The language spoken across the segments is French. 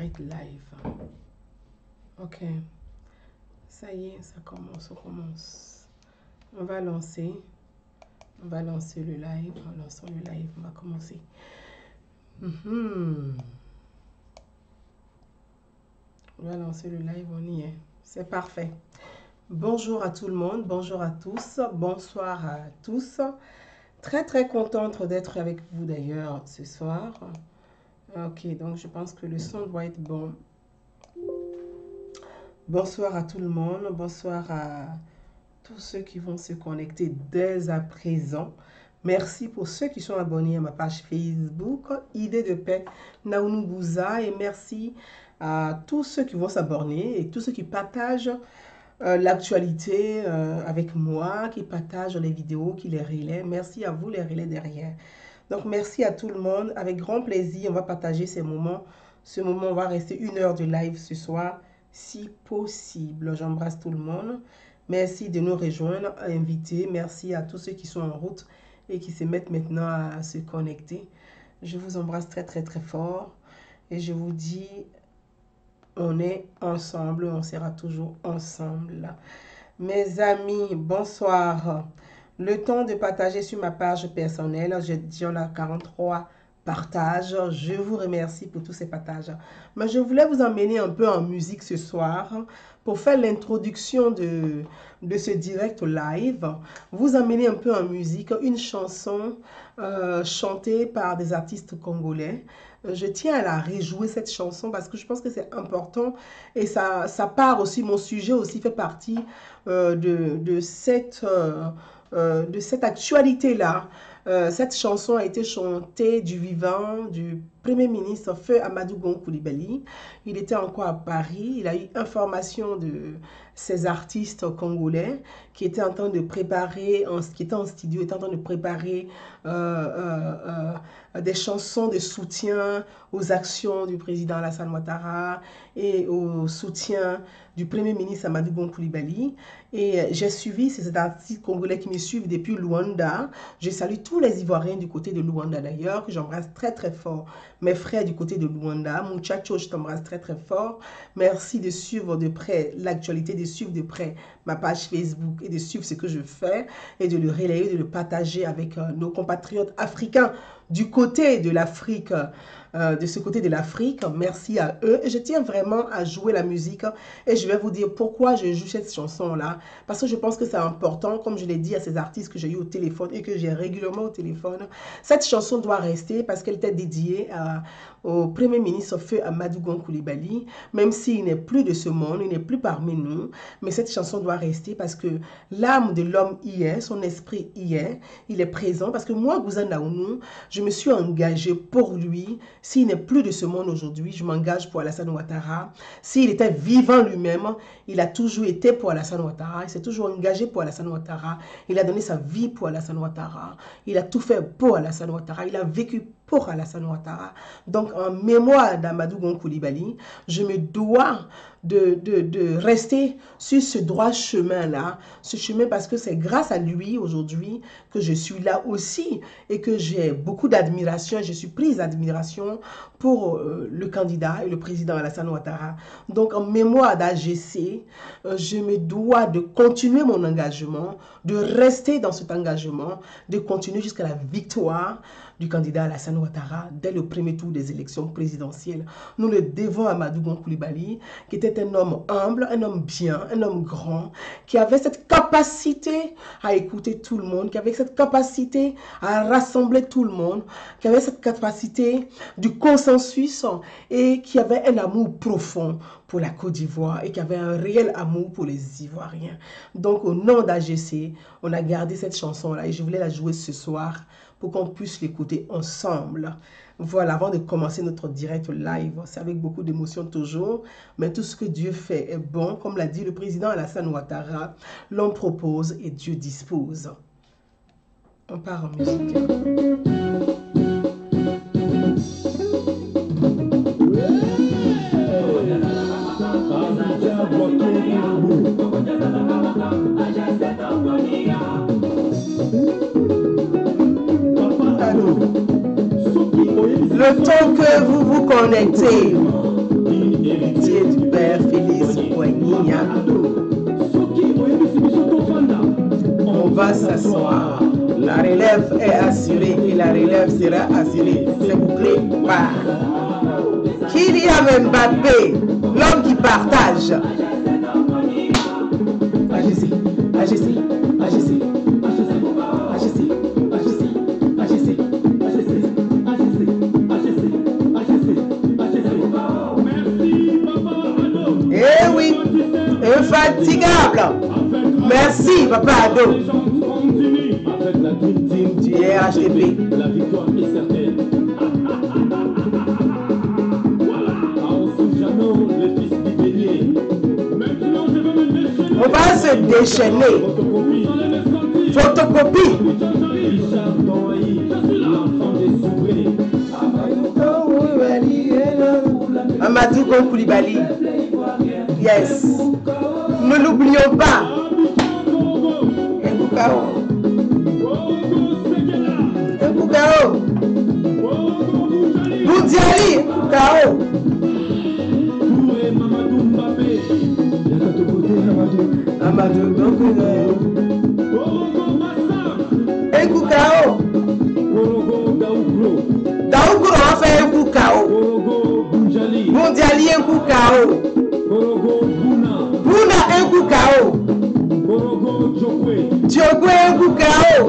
direct live. Ok. Ça y est, ça commence, on commence. On va lancer le live. En lançant le live, on va commencer. On va lancer le live, on y est. C'est parfait. Bonjour à tout le monde, bonjour à tous, bonsoir à tous. Très contente d'être avec vous d'ailleurs ce soir. Ok, donc je pense que le son doit être bon. Bonsoir à tout le monde, bonsoir à tous ceux qui vont se connecter dès à présent. Merci pour ceux qui sont abonnés à ma page Facebook, Idée de paix Naounou Bouza, et merci à tous ceux qui vont s'abonner et tous ceux qui partagent l'actualité avec moi, qui partagent les vidéos, qui les relaient. Merci à vous les relais derrière. Donc merci à tout le monde, avec grand plaisir, on va partager ces moments. Ce moment, on va rester 1 heure de live ce soir, si possible. J'embrasse tout le monde. Merci de nous rejoindre, invités. Merci à tous ceux qui sont en route et qui se mettent maintenant à se connecter. Je vous embrasse très fort et je vous dis, on est ensemble, on sera toujours ensemble. Mes amis, bonsoir. Le temps de partager sur ma page personnelle, j'ai dit on a 43 partages. Je vous remercie pour tous ces partages. Mais je voulais vous emmener un peu en musique ce soir pour faire l'introduction de ce direct live. Vous emmener un peu en musique une chanson chantée par des artistes congolais. Je tiens à la rejouer cette chanson parce que je pense que c'est important et ça part aussi, mon sujet aussi fait partie de cette actualité-là. Cette chanson a été chantée du vivant du Premier ministre Feu Amadou Gon Coulibaly. Il était encore à Paris. Il a eu information de ces artistes congolais qui étaient en train de préparer, qui étaient en studio, étaient en train de préparer des chansons de soutien aux actions du président Alassane Ouattara et au soutien du Premier ministre Amadou Gon Coulibaly. Et j'ai suivi ces artistes congolais qui me suivent depuis Luanda. Je salue tous les Ivoiriens du côté de Luanda d'ailleurs, que j'embrasse très fort. Mes frères du côté de Luanda, Muchacho, je t'embrasse très fort. Merci de suivre de près l'actualité, de suivre de près ma page Facebook et de suivre ce que je fais et de le relayer, de le partager avec nos compatriotes africains du côté de l'Afrique. De ce côté de l'Afrique, merci à eux. Et je tiens vraiment à jouer la musique et je vais vous dire pourquoi je joue cette chanson-là. Parce que je pense que c'est important, comme je l'ai dit à ces artistes que j'ai eu au téléphone et que j'ai régulièrement au téléphone. Cette chanson doit rester parce qu'elle était dédiée au Premier ministre Feu Amadou Gon Coulibaly, même s'il n'est plus de ce monde, il n'est plus parmi nous. Mais cette chanson doit rester parce que l'âme de l'homme y est, son esprit y est, il est présent. Parce que moi, Bouza Naounou, je me suis engagée pour lui. S'il n'est plus de ce monde aujourd'hui, je m'engage pour Alassane Ouattara. S'il était vivant lui-même, il a toujours été pour Alassane Ouattara. Il s'est toujours engagé pour Alassane Ouattara. Il a donné sa vie pour Alassane Ouattara. Il a tout fait pour Alassane Ouattara. Il a vécu pour Alassane Ouattara. Donc, en mémoire d'Amadou Gon Coulibaly, je me dois de rester sur ce droit chemin-là, ce chemin parce que c'est grâce à lui aujourd'hui que je suis là aussi et que j'ai beaucoup d'admiration, je suis prise d'admiration pour le candidat et le président Alassane Ouattara. Donc en mémoire d'AGC, je me dois de continuer mon engagement, de rester dans cet engagement, de continuer jusqu'à la victoire du candidat Alassane Ouattara dès le premier tour des élections présidentielles. Nous le devons à Amadou Gon Coulibaly, qui était un homme humble, un homme bien, un homme grand, qui avait cette capacité à écouter tout le monde, qui avait cette capacité à rassembler tout le monde, qui avait cette capacité du consensus et qui avait un amour profond pour la Côte d'Ivoire et qui avait un réel amour pour les Ivoiriens. Donc au nom d'AGC, on a gardé cette chanson-là et je voulais la jouer ce soir pour qu'on puisse l'écouter ensemble. Voilà, avant de commencer notre direct live, c'est avec beaucoup d'émotion toujours, mais tout ce que Dieu fait est bon. Comme l'a dit le président Alassane Ouattara, l'homme propose et Dieu dispose. On part en musique. Le temps que vous vous connectez, va s'asseoir. La relève est assurée et la relève sera assurée. C'est bouclé. Kylian Mbappé, l'homme qui partage. AGC, AGC, AGC, AGC, AGC, AGC, AGC, AGC. Eh oui, infatigable. Merci, Papa Ado. Tu es HTP. La victoire est certaine. On va se déchaîner. Photocopie. Amadou Koulibaly. Yes. Ne l'oublions pas. Nkukao. Boundiali. Nkukao. Amadou Nkukao. Nkukao. Gaougro a fait Nkukao. Boundiali Nkukao. Buna Nkukao. Diogwe Nkukao.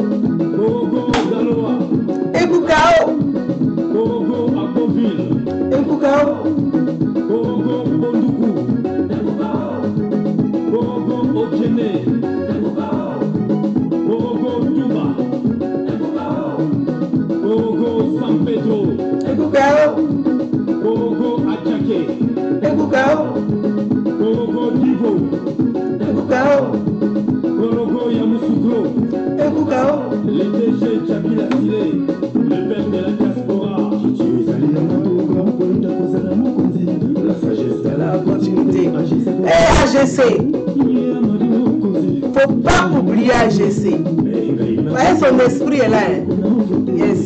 Nkukao. Nkukao. AGC. Faut pas oublier AGC. Voyez, son esprit est là. Yes.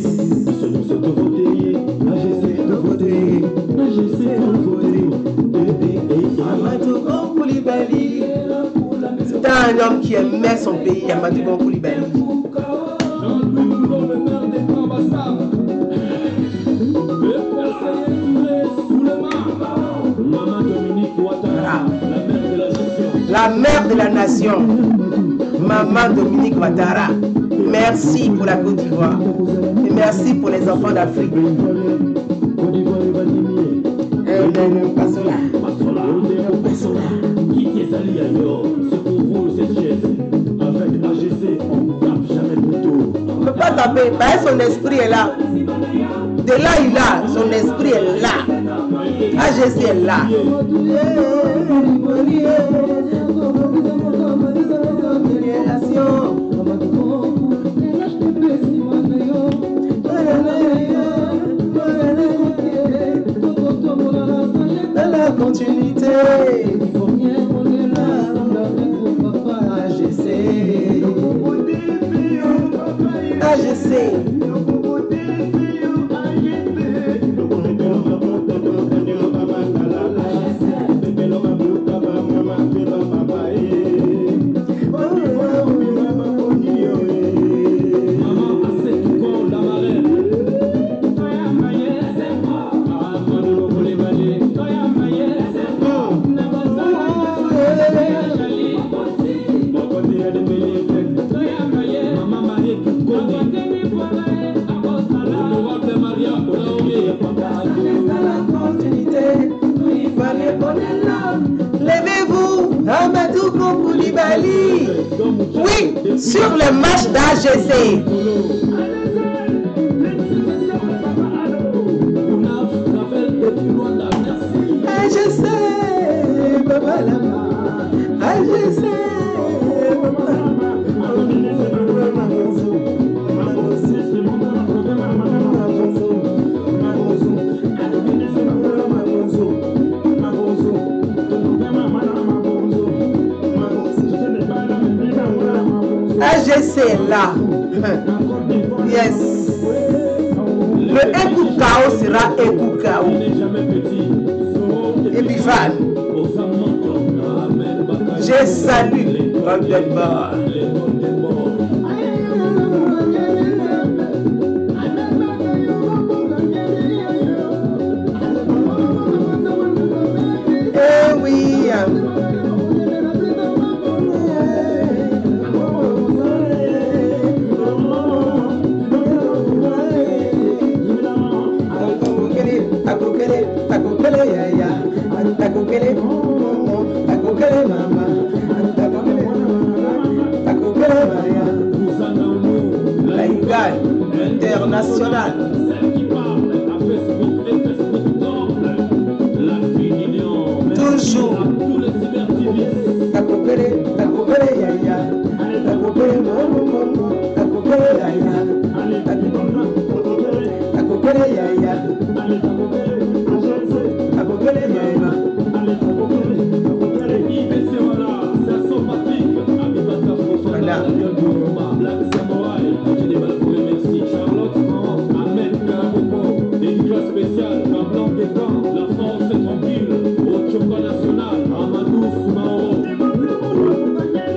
Amadou Koulibaly. C'est un homme qui aimait son pays, Amadou Koulibaly. La mère de la nation, Maman Dominique Ouattara. Merci pour la Côte d'Ivoire et merci pour les enfants d'Afrique. On ne peut pas taper, son esprit est là. De là il a, son esprit est là. AGC est là. Dans la continuité, AGC. Levez-vous, Amadou Koulibaly. Oui, sur le match d'AGC. AGC, Papa Lama. AGC, Papa AGC est là. Yes. Le Nkukao sera Nkukao. Et puis fan. Je salue Golden Bar. Takokele yaya, takokele momo, takokele mama, takokele maya. La Uganda internationale. Toujours. Takokele yaya, takokele momo, takokele yaya, takokele yaya.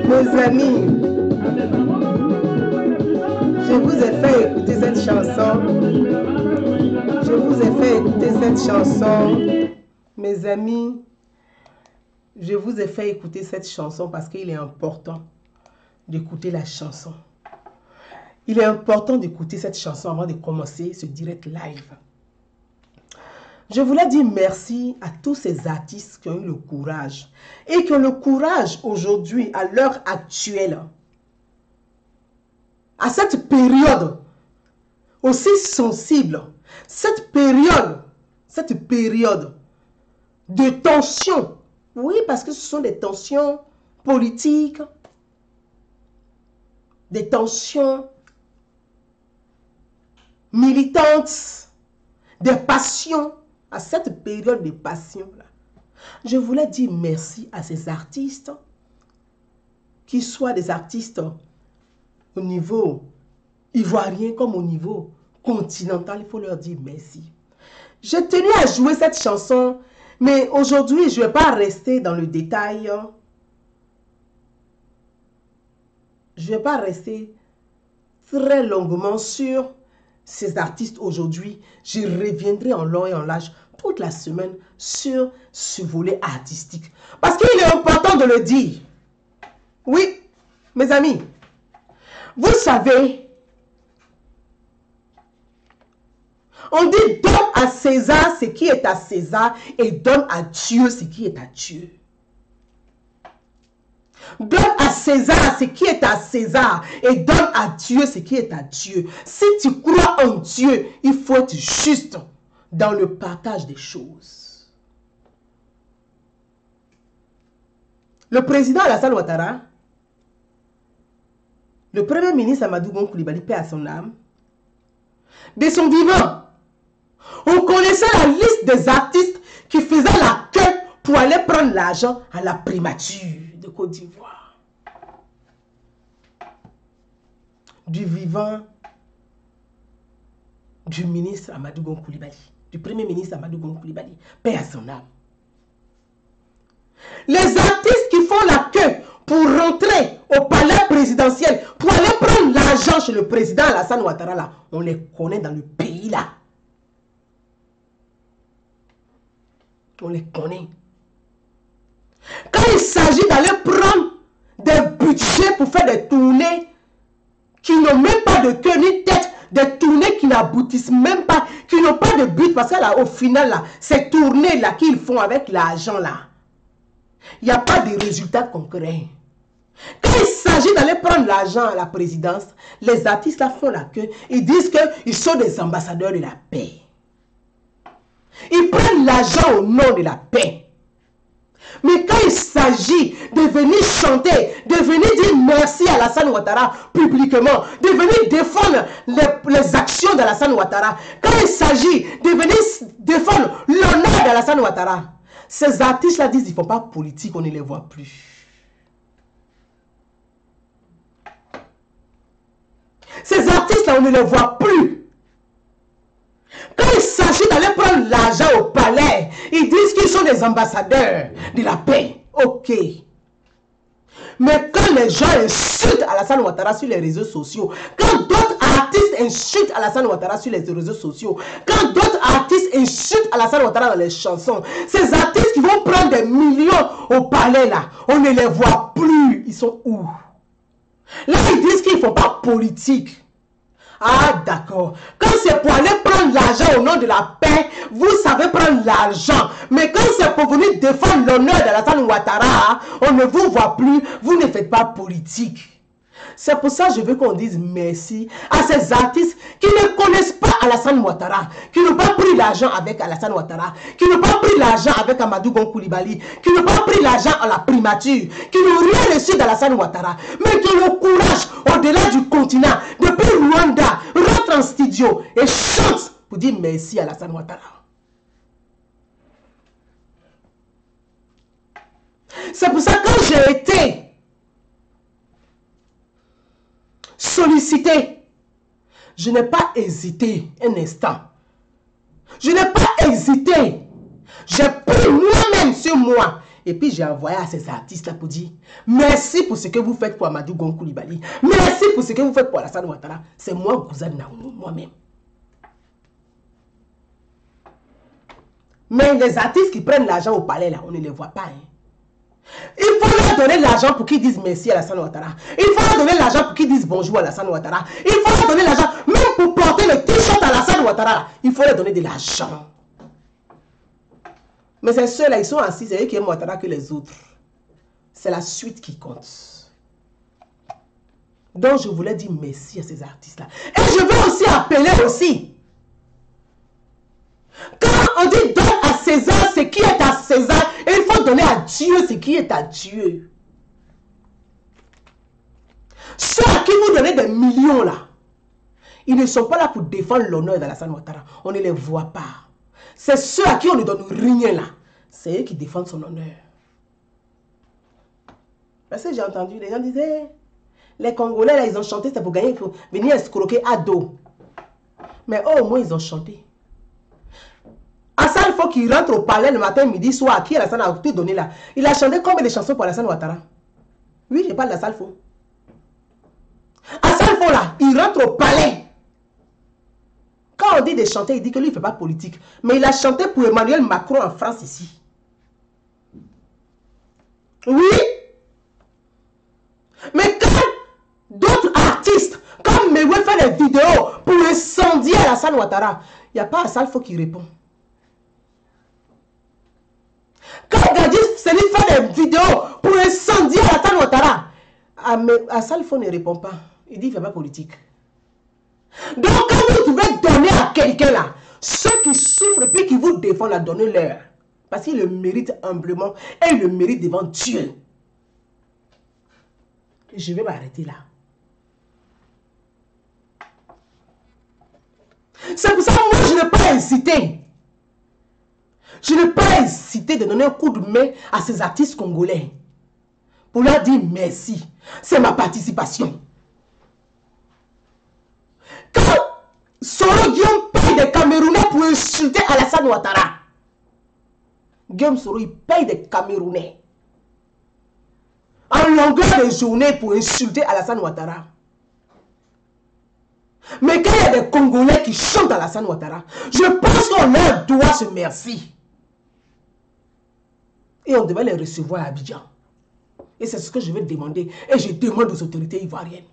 Mes amis, je vous ai fait écouter cette chanson. Je vous ai fait écouter cette chanson. Mes amis, je vous ai fait écouter cette chanson parce qu'il est important d'écouter la chanson. Il est important d'écouter cette chanson avant de commencer ce direct live. Je voulais dire merci à tous ces artistes qui ont eu le courage et qui ont le courage aujourd'hui, à l'heure actuelle, à cette période aussi sensible, cette période de tension. Oui, parce que ce sont des tensions politiques, des tensions militantes, des passions. À cette période de passion-là, je voulais dire merci à ces artistes, qu'ils soient des artistes au niveau ivoirien comme au niveau continental, il faut leur dire merci. Je tenais à jouer cette chanson, mais aujourd'hui, je ne vais pas rester dans le détail. Je ne vais pas rester très longuement sur ces artistes aujourd'hui. Je reviendrai en long et en large toute la semaine sur ce volet artistique. Parce qu'il est important de le dire. Oui, mes amis, vous savez, on dit donne à César ce qui est à César et donne à Dieu ce qui est à Dieu. Donne à César ce qui est à César et donne à Dieu ce qui est à Dieu. Si tu crois en Dieu, il faut être juste dans le partage des choses. Le président Alassane Ouattara, le premier ministre Amadou Gon Coulibaly, paix à son âme, de son vivant, on connaissait la liste des artistes qui faisaient la queue pour aller prendre l'argent à la primature de Côte d'Ivoire. Du vivant du ministre Amadou Gon Coulibaly, du premier ministre Amadou Gon Coulibaly, paix à son âme. Les artistes qui font la queue pour rentrer au palais présidentiel, pour aller prendre l'argent chez le président Alassane Ouattara, là, on les connaît dans le pays là. On les connaît. Quand il s'agit d'aller prendre des budgets pour faire des tournées qui n'ont même pas de queue ni tête, des tournées qui n'aboutissent même pas, qui n'ont pas de but, parce que là, au final, là, ces tournées-là qu'ils font avec l'argent, là, il n'y a pas de résultats concrets. Quand il s'agit d'aller prendre l'argent à la présidence, les artistes là font la queue, ils disent qu'ils sont des ambassadeurs de la paix. Ils prennent l'argent au nom de la paix. Mais quand il s'agit de venir chanter, de venir dire merci à Alassane Ouattara publiquement, de venir défendre les actions d'Alassane Ouattara, quand il s'agit de venir défendre l'honneur d'Alassane Ouattara, ces artistes-là disent qu'ils ne font pas politique, on ne les voit plus. Ces artistes-là, on ne les voit plus. Quand il s'agit d'aller prendre l'argent au palais, ils disent qu'ils sont des ambassadeurs de la paix. Ok. Mais quand les gens insultent Alassane Ouattara sur les réseaux sociaux, quand d'autres artistes insultent Alassane Ouattara sur les réseaux sociaux, quand d'autres artistes insultent Alassane Ouattara dans les chansons, ces artistes qui vont prendre des millions au palais là, on ne les voit plus. Ils sont où? Là, ils disent qu'ils ne font pas politique. Ah, d'accord. Quand c'est pour aller prendre l'argent au nom de la paix, vous savez prendre l'argent. Mais quand c'est pour venir défendre l'honneur d'Alassane Ouattara, on ne vous voit plus, vous ne faites pas politique. C'est pour ça que je veux qu'on dise merci à ces artistes qui ne connaissent pas Alassane Ouattara, qui n'ont pas pris l'argent avec Alassane Ouattara, qui n'ont pas pris l'argent avec Amadou Gon Coulibaly, qui n'ont pas pris l'argent à la primature, qui n'ont rien reçu d'Alassane Ouattara, mais qui ont le courage au-delà du continent, depuis Rwanda, rentre en studio et chante pour dire merci à Alassane Ouattara. C'est pour ça que quand j'ai été sollicité, je n'ai pas hésité un instant. Je n'ai pas hésité. J'ai pris moi-même sur moi. Et puis j'ai envoyé à ces artistes-là pour dire merci pour ce que vous faites pour Amadou Gon Coulibaly. Merci pour ce que vous faites pour Alassane Ouattara. C'est moi, Gouzane Naounou, moi-même. Mais les artistes qui prennent l'argent au palais, là, on ne les voit pas. Hein. Il faut leur donner l'argent pour qu'ils disent merci à Alassane Ouattara. Il faut leur donner l'argent pour qu'ils disent bonjour à Alassane Ouattara. Il faut leur donner l'argent, même pour porter le t-shirt à Alassane Ouattara. Il faut leur donner de l'argent. Mais c'est ceux-là, ils sont assis, c'est eux qui aiment Ouattara que les autres. C'est la suite qui compte. Donc je voulais dire merci à ces artistes-là. Et je veux aussi appeler aussi. Quand on dit donne à César ce qui est à César, et il faut donner à Dieu ce qui est à Dieu. Ceux à qui vous donnez des millions là, ils ne sont pas là pour défendre l'honneur d'Alassane Ouattara. On ne les voit pas. C'est ceux à qui on ne donne rien là. C'est eux qui défendent son honneur. Parce que j'ai entendu, les gens disaient, les Congolais là, ils ont chanté, c'est pour gagner, il faut venir escroquer à dos. Mais oh, au moins ils ont chanté. Alassane, il faut qu'il rentre au palais le matin, midi, soir. Qui Alassane a tout donné là? Il a chanté combien de chansons pour Alassane Ouattara? Oui, je parle d'Alassane Fo. Alassane Fo là, il rentre au palais. Quand on dit de chanter, il dit que lui, il ne fait pas politique. Mais il a chanté pour Emmanuel Macron en France ici. Oui. Mais quand d'autres artistes, comme Mewe fait des vidéos pour incendier Alassane Ouattara, il n'y a pas Alassane Fo qui répond. Quand Gadji Seni fait des vidéos pour incendier Alassane Ouattara, Alassane Fo ne répond pas. Il dit qu'il ne fait pas politique. Donc quand vous devez donner à quelqu'un là, ceux qui souffrent et puis qui vous défendent, la donnez-leur. Parce qu'ils le méritent humblement et ils le méritent devant Dieu. Je vais m'arrêter là. C'est pour ça que moi je n'ai pas hésité. Je n'ai pas hésité de donner un coup de main à ces artistes congolais. Pour leur dire merci. C'est ma participation. Quand Soro Guillaume paye des Camerounais pour insulter Alassane Ouattara. Guillaume Soro, il paye des Camerounais. En longueur de journée pour insulter Alassane Ouattara. Mais quand il y a des Congolais qui chantent Alassane Ouattara, je pense qu'on leur doit ce merci. Et on devait les recevoir à Abidjan. Et c'est ce que je vais demander. Et je demande aux autorités ivoiriennes.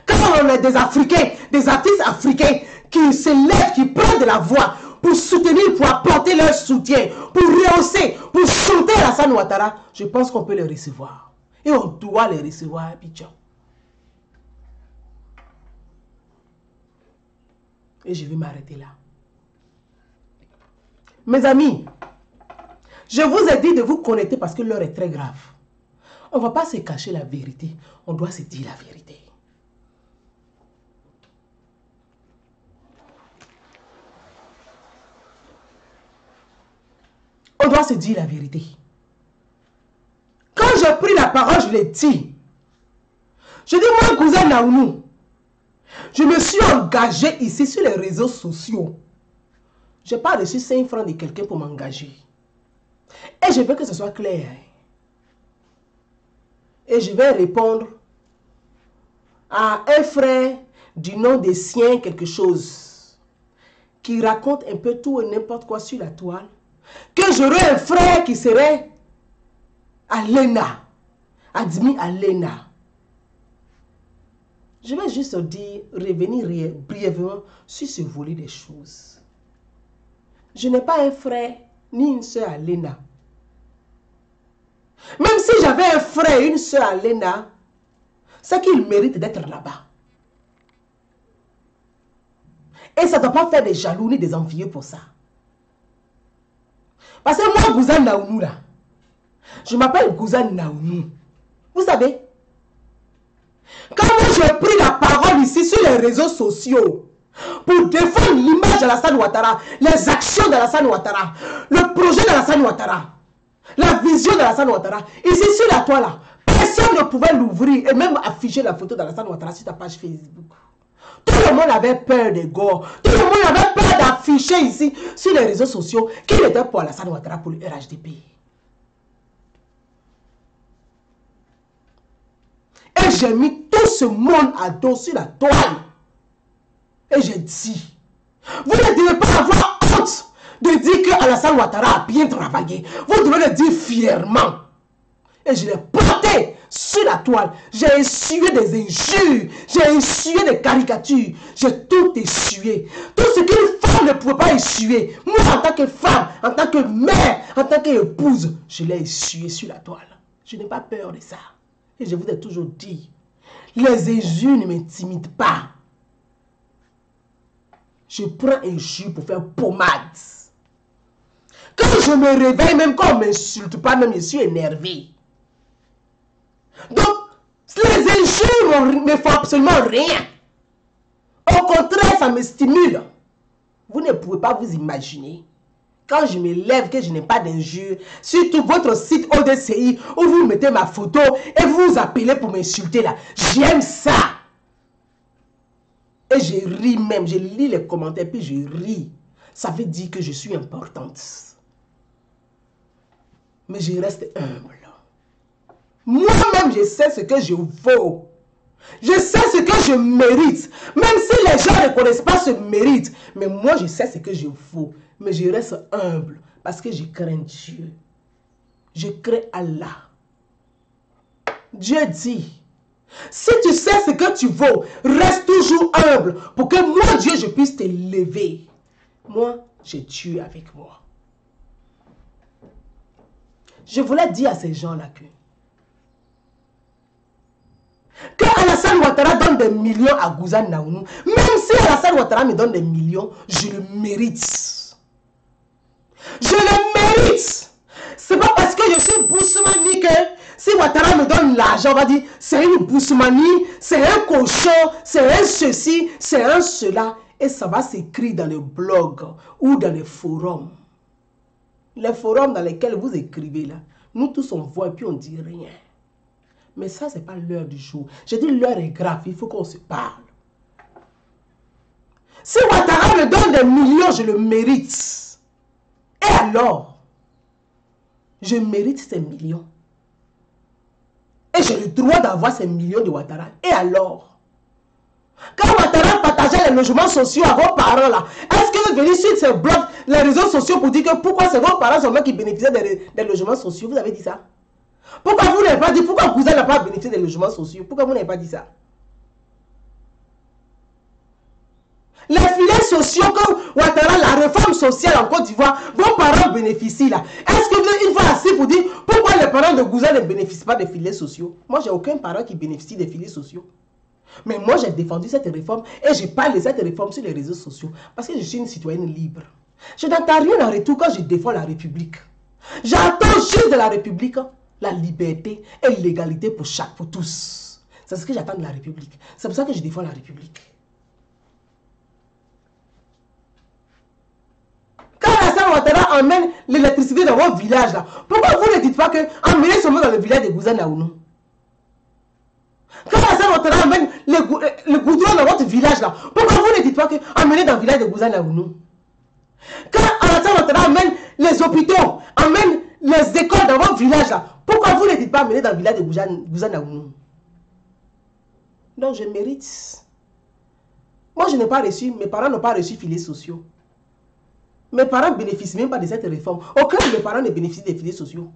Quand on a des Africains, des artistes africains qui se lèvent, qui prennent de la voix pour soutenir, pour apporter leur soutien, pour rehausser, pour chanter Alassane Ouattara, je pense qu'on peut les recevoir. Et on doit les recevoir à Abidjan. Et je vais m'arrêter là. Mes amis, je vous ai dit de vous connecter parce que l'heure est très grave. On ne va pas se cacher la vérité. On doit se dire la vérité. On doit se dire la vérité. Quand j'ai pris la parole, je l'ai dit. Je dis, moi, Gouzane Naounou, je me suis engagé ici sur les réseaux sociaux. Je n'ai pas reçu 5 francs de quelqu'un pour m'engager. Et je veux que ce soit clair. Et je vais répondre à un frère du nom de Sien quelque chose, qui raconte un peu tout et n'importe quoi sur la toile, que j'aurais un frère qui serait à l'ENA, admis à l'ENA. Je vais juste dire, revenir brièvement sur ce volet des choses. Je n'ai pas un frère ni une soeur à l'ENA. Même si j'avais un frère et une soeur à l'ENA, c'est qu'il mérite d'être là-bas. Et ça ne doit pas faire des jaloux ni des envieux pour ça. Parce que moi, Gouzan Naounou, là, je m'appelle Gouzan Naounou. Vous savez, quand moi j'ai pris la parole ici sur les réseaux sociaux pour défendre l'image d'Alassane Ouattara, les actions d'Alassane Ouattara, le projet d'Alassane Ouattara, la vision d'Alassane Ouattara, ici sur la toile, là, personne ne pouvait l'ouvrir et même afficher la photo d'Alassane Ouattara sur ta page Facebook. Tout le monde avait peur des gore. Tout le monde avait peur d'afficher ici sur les réseaux sociaux qu'il était pour Alassane Ouattara pour le RHDP. Et j'ai mis tout ce monde à dos sur la toile. Et j'ai dit, vous ne devez pas avoir honte de dire que Alassane Ouattara a bien travaillé. Vous devez le dire fièrement. Et je l'ai porté sur la toile. J'ai essuyé des injures. J'ai essuyé des caricatures. J'ai tout essuyé. Tout ce qu'une femme ne pouvait pas essuyer. Moi, en tant que femme, en tant que mère, en tant qu'épouse, je l'ai essuyé sur la toile. Je n'ai pas peur de ça. Et je vous ai toujours dit, les injures ne m'intimident pas. Je prends injure pour faire pommade. Quand je me réveille, même quand on ne m'insulte pas, même je suis énervé. Donc, les injures ne font absolument rien. Au contraire, ça me stimule. Vous ne pouvez pas vous imaginer. Quand je me lève, que je n'ai pas d'injures, surtout votre site ODCI, où vous mettez ma photo et vous vous appelez pour m'insulter là. J'aime ça. Et je ris même. Je lis les commentaires, puis je ris. Ça veut dire que je suis importante. Mais je reste humble. Moi-même, je sais ce que je vaux. Je sais ce que je mérite. Même si les gens ne connaissent pas ce mérite. Mais moi, je sais ce que je vaux. Mais je reste humble. Parce que je crains Dieu. Je crains Allah. Dieu dit, si tu sais ce que tu vaux, reste toujours humble. Pour que moi, Dieu, je puisse t'élever. Moi, j'ai Dieu avec moi. Je voulais dire à ces gens-là que Alassane Ouattara donne des millions à Gouzan Naounou, même si Alassane Ouattara me donne des millions, je le mérite. Je le mérite. C'est pas parce que je suis Boussoumani que si Ouattara me donne l'argent, on va dire c'est une Boussoumani, c'est un cochon, c'est un ceci, c'est un cela. Et ça va s'écrire dans les blogs ou dans les forums. Les forums dans lesquels vous écrivez là, nous tous on voit et puis on dit rien. Mais ça, ce n'est pas l'heure du jour. J'ai dit l'heure est grave, il faut qu'on se parle. Si Ouattara me donne des millions, je le mérite. Et alors, je mérite ces millions. Et j'ai le droit d'avoir ces millions de Ouattara. Et alors, quand Ouattara partageait les logements sociaux à vos parents là, est-ce que vous venez sur ces blogs, les réseaux sociaux pour dire que pourquoi c'est vos parents seulement qui bénéficiaient des logements sociaux? Vous avez dit ça? Pourquoi vous n'avez pas dit, pourquoi Gouzan n'a pas bénéficié des logements sociaux? Pourquoi vous n'avez pas dit ça? Les filets sociaux, comme Ouattara, la réforme sociale en Côte d'Ivoire, vos parents bénéficient là. Est-ce que vous êtes une fois assis pour dire pourquoi les parents de Gouzan ne bénéficient pas des filets sociaux? Moi, j'ai aucun parent qui bénéficie des filets sociaux. Mais moi, j'ai défendu cette réforme et je parle de cette réforme sur les réseaux sociaux parce que je suis une citoyenne libre. Je n'attends rien en retour quand je défends la République. J'attends juste de la République la liberté et l'égalité pour tous. C'est ce que j'attends de la République. C'est pour ça que je défends la République. Quand Alassane Ouattara emmène l'électricité dans votre village, là, pourquoi vous ne dites pas que emmenez seulement dans le village de Gouzan Naounou? Quand Alassane Ouattara emmène le goudron dans votre village, là, pourquoi vous ne dites pas que emmenez dans le village de Gouzan Naounou? Quand Alassane Ouattara emmène les hôpitaux, emmène les écoles dans votre village, là, pourquoi vous ne dites pas amener dans le village de Gouzan Naounou? Donc je mérite. Moi je n'ai pas reçu, mes parents n'ont pas reçu filets sociaux. Mes parents ne bénéficient même pas de cette réforme. Aucun de mes parents ne bénéficie des filets sociaux.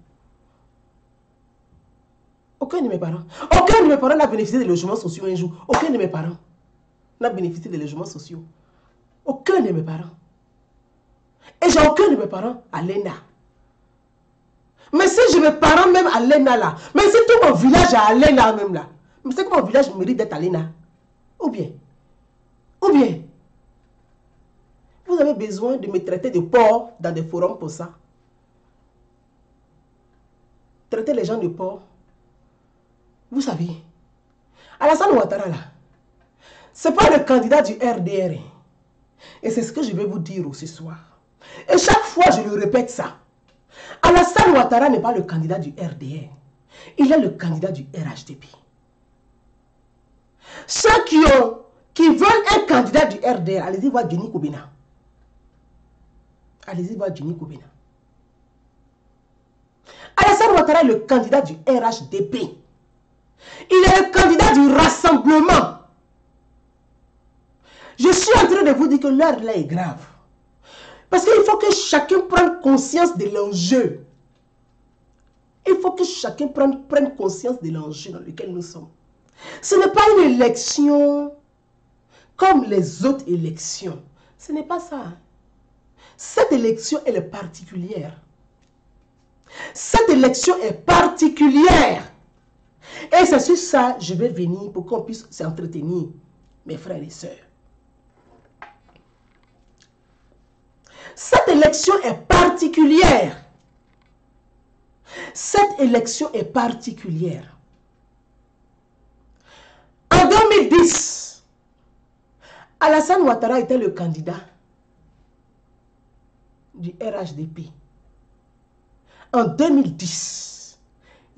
Aucun de mes parents n'a bénéficié des logements sociaux un jour. Aucun de mes parents n'a bénéficié des logements sociaux. Aucun de mes parents. Et j'ai aucun de mes parents à l'ENA. Mais si j'ai mes parents même à l'ENA là, mais si tout mon village est à l'ENA même là, mais c'est que mon village mérite d'être à l'ENA. Ou bien, vous avez besoin de me traiter de porc dans des forums pour ça. Traiter les gens de porc. Vous savez, Alassane Ouattara là, ce n'est pas le candidat du RDR. Et c'est ce que je vais vous dire ce soir. Et chaque fois je le répète ça. Alassane Ouattara n'est pas le candidat du RDR. Il est le candidat du RHDP. Ceux qui veulent un candidat du RDR, allez-y voir Denis Koubena. Allez-y voir Denis Koubena. Alassane Ouattara est le candidat du RHDP. Il est le candidat du rassemblement. Je suis en train de vous dire que l'heure là est grave. Parce qu'il faut que chacun prenne conscience de l'enjeu. Il faut que chacun prenne conscience de l'enjeu dans lequel nous sommes. Ce n'est pas une élection comme les autres élections. Ce n'est pas ça. Cette élection, elle est particulière. Cette élection est particulière. Et c'est sur ça que je vais venir pour qu'on puisse s'entretenir, mes frères et sœurs. Cette élection est particulière. Cette élection est particulière. En 2010, Alassane Ouattara était le candidat du RHDP. En 2010,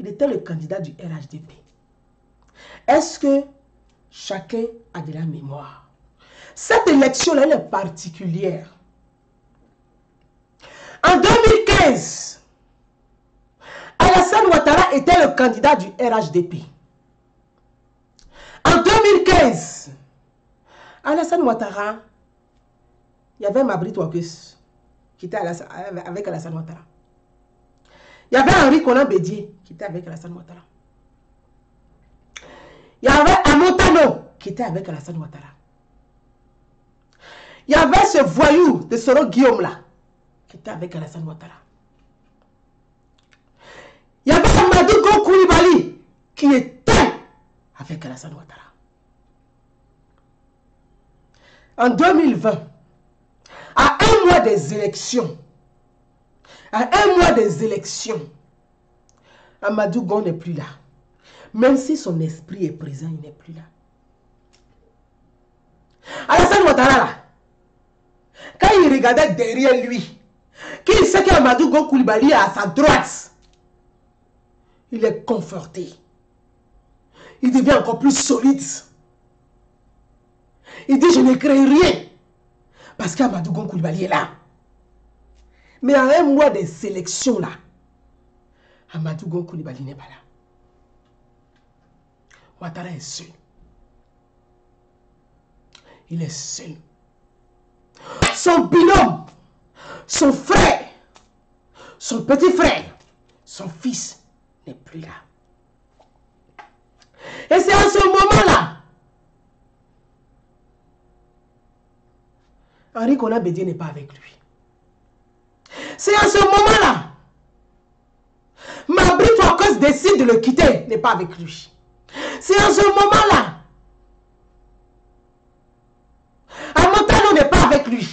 il était le candidat du RHDP. Est-ce que chacun a de la mémoire? Cette élection-là, elle est particulière. En 2015, Alassane Ouattara était le candidat du RHDP. En 2015, Alassane Ouattara, il y avait Mabrit Ouakus qui était avec Alassane Ouattara. Il y avait Henri Konan Bédié qui était avec Alassane Ouattara. Il y avait Amotano qui était avec Alassane Ouattara. Il y avait ce voyou de Soro Guillaume là qui était avec Alassane Ouattara. Il y avait Amadou Gon Coulibaly qui était avec Alassane Ouattara. En 2020, à un mois des élections, Amadou Gon n'est plus là. Même si son esprit est présent, il n'est plus là. Alassane Ouattara là, quand il regardait derrière lui, qu'il sait qu'Amadou Gon Coulibaly est à sa droite, il est conforté. Il devient encore plus solide. Il dit, je ne crains rien. Parce qu'Amadou Gon Coulibaly est là. Mais à un mois des élections là, Amadou Gon Coulibaly n'est pas là. Ouattara est seul. Il est seul. Son binôme, son frère, son petit frère, son fils n'est plus là. Et c'est à ce moment-là, Henri Konan Bédié n'est pas avec lui. C'est à ce moment-là, Mabrit Ouakus décide de le quitter, n'est pas avec lui. C'est à ce moment-là, Amotano n'est pas avec lui.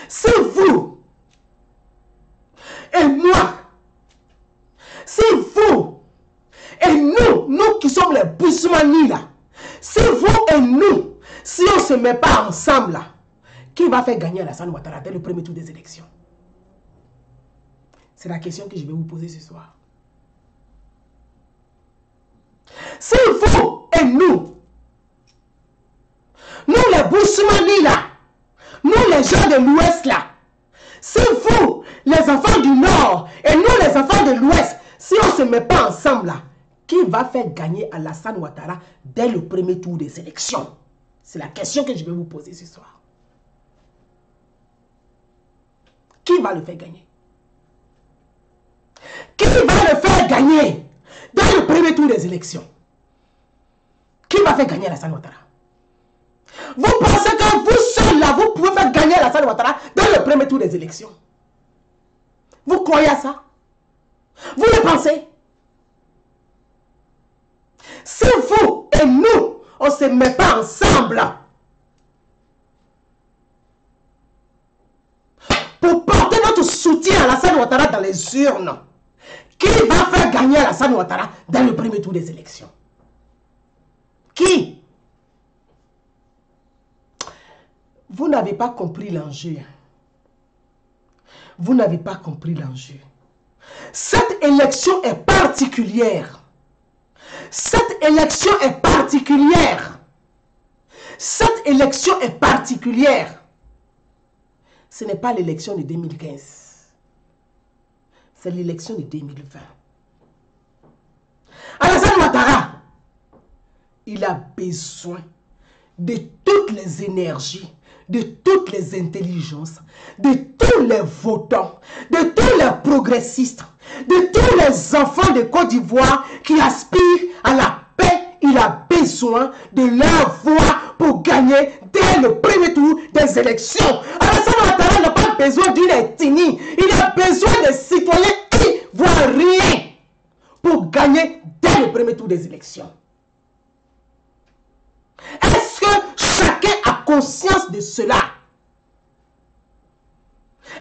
C'est vous et moi, c'est vous et nous qui sommes les Boussoumani là, c'est vous et nous, si on ne se met pas ensemble là, qui va faire gagner Alassane Ouattara dès le premier tour des élections? C'est la question que je vais vous poser ce soir. C'est vous et nous les Boussoumani là, nous les gens de l'Ouest là, c'est vous les enfants du Nord et nous les enfants de l'Ouest, si on ne se met pas ensemble là, qui va faire gagner Alassane Ouattara dès le premier tour des élections? C'est la question que je vais vous poser ce soir. Qui va le faire gagner? Qui va le faire gagner dans le premier tour des élections? Qui va faire gagner Alassane Ouattara? Vous pensez que vous seul là, vous pouvez faire gagner Alassane Ouattara dans le premier tour des élections? Vous croyez à ça? Vous le pensez? Si vous et nous, on ne se met pas ensemble pour porter notre soutien à Alassane Ouattara dans les urnes, qui va faire gagner Alassane Ouattara dans le premier tour des élections? Qui? Vous n'avez pas compris l'enjeu. Vous n'avez pas compris l'enjeu. Cette élection est particulière. Cette élection est particulière. Cette élection est particulière. Ce n'est pas l'élection de 2015. C'est l'élection de 2020. Alassane Ouattara, il a besoin de toutes les énergies, de toutes les intelligences, de tous les votants, de tous les progressistes, de tous les enfants de Côte d'Ivoire qui aspirent à la paix. Il a besoin de leur voix pour gagner dès le premier tour des élections. Alassane Ouattara n'a pas besoin d'une ethnie. Il a besoin de citoyens ivoiriens pour gagner dès le premier tour des élections. Est-ce que chacun a conscience de cela?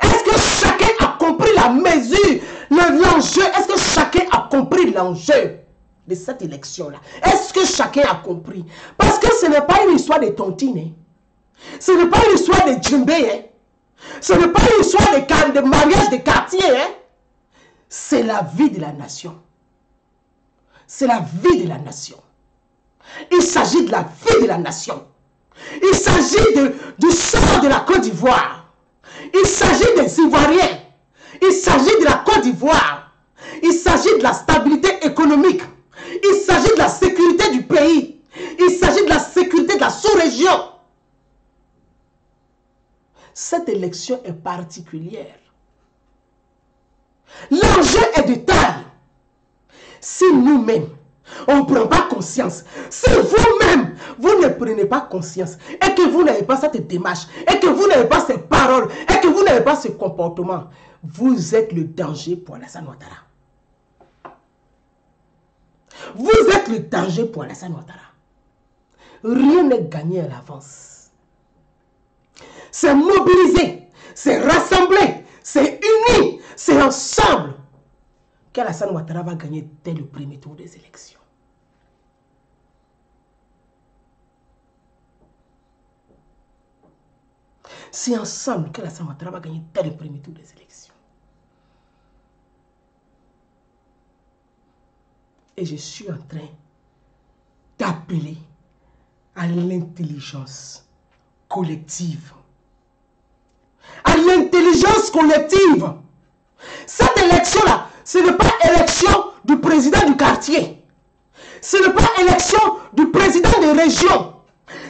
Est-ce que chacun a compris la mesure, l'enjeu? Est-ce que chacun a compris l'enjeu de cette élection-là? Est-ce que chacun a compris? Parce que ce n'est pas une histoire de tontine. Hein? Ce n'est pas une histoire de djembé. Hein? Ce n'est pas une histoire de mariage de quartier. Hein? C'est la vie de la nation. C'est la vie de la nation. Il s'agit de la vie de la nation. Il s'agit du sort de la Côte d'Ivoire. Il s'agit des Ivoiriens. Il s'agit de la Côte d'Ivoire. Il s'agit de la stabilité économique. Il s'agit de la sécurité du pays. Il s'agit de la sécurité de la sous-région. Cette élection est particulière. L'enjeu est de taille. Si nous-mêmes, on ne prend pas conscience, si vous-même, vous ne prenez pas conscience, et que vous n'avez pas cette démarche, et que vous n'avez pas ces paroles, et que vous n'avez pas ce comportement, vous êtes le danger pour Alassane Ouattara. Vous êtes le danger pour Alassane Ouattara. Rien n'est gagné à l'avance. C'est mobiliser, c'est rassembler, c'est unir, c'est ensemble qu'Alassane Ouattara va gagner dès le premier tour des élections. C'est ensemble qu'Alassane Ouattara va gagner dès le premier tour des élections. Et je suis en train d'appeler à l'intelligence collective. À l'intelligence collective. Cette élection-là, ce n'est pas élection du président du quartier. Ce n'est pas élection du président de région.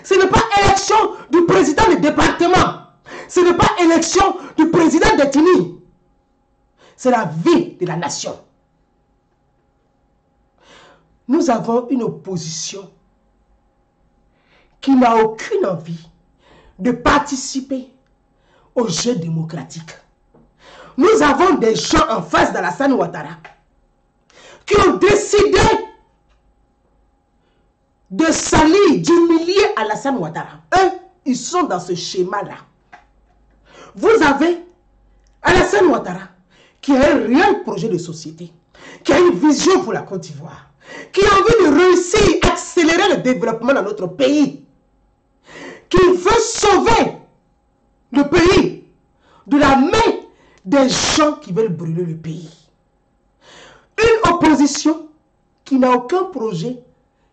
Ce n'est pas élection du président du département. Ce n'est pas élection du président d'ethnie. C'est la vie de la nation. Nous avons une opposition qui n'a aucune envie de participer au jeu démocratique. Nous avons des gens en face d'Alassane Ouattara qui ont décidé de salir, d'humilier Alassane Ouattara. Eux, ils sont dans ce schéma-là. Vous avez Alassane Ouattara qui a un réel projet de société, qui a une vision pour la Côte d'Ivoire, qui a envie de réussir à accélérer le développement dans notre pays, qui veut sauver le pays de la main des gens qui veulent brûler le pays. Une opposition qui n'a aucun projet,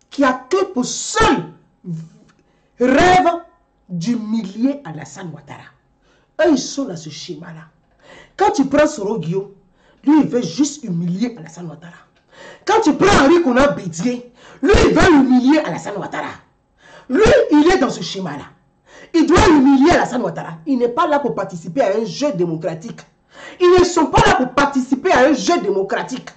qui a que pour seul rêve d'humilier Alassane Ouattara. Eux, ils sont dans ce schéma-là. Quand tu prends Soro Guio, lui, il veut juste humilier Alassane Ouattara. Quand tu prends Henri Konan Bédié, lui, il veut humilier Alassane Ouattara. Lui, il est dans ce schéma-là. Il doit humilier Alassane Ouattara. Il n'est pas là pour participer à un jeu démocratique. Ils ne sont pas là pour participer à un jeu démocratique.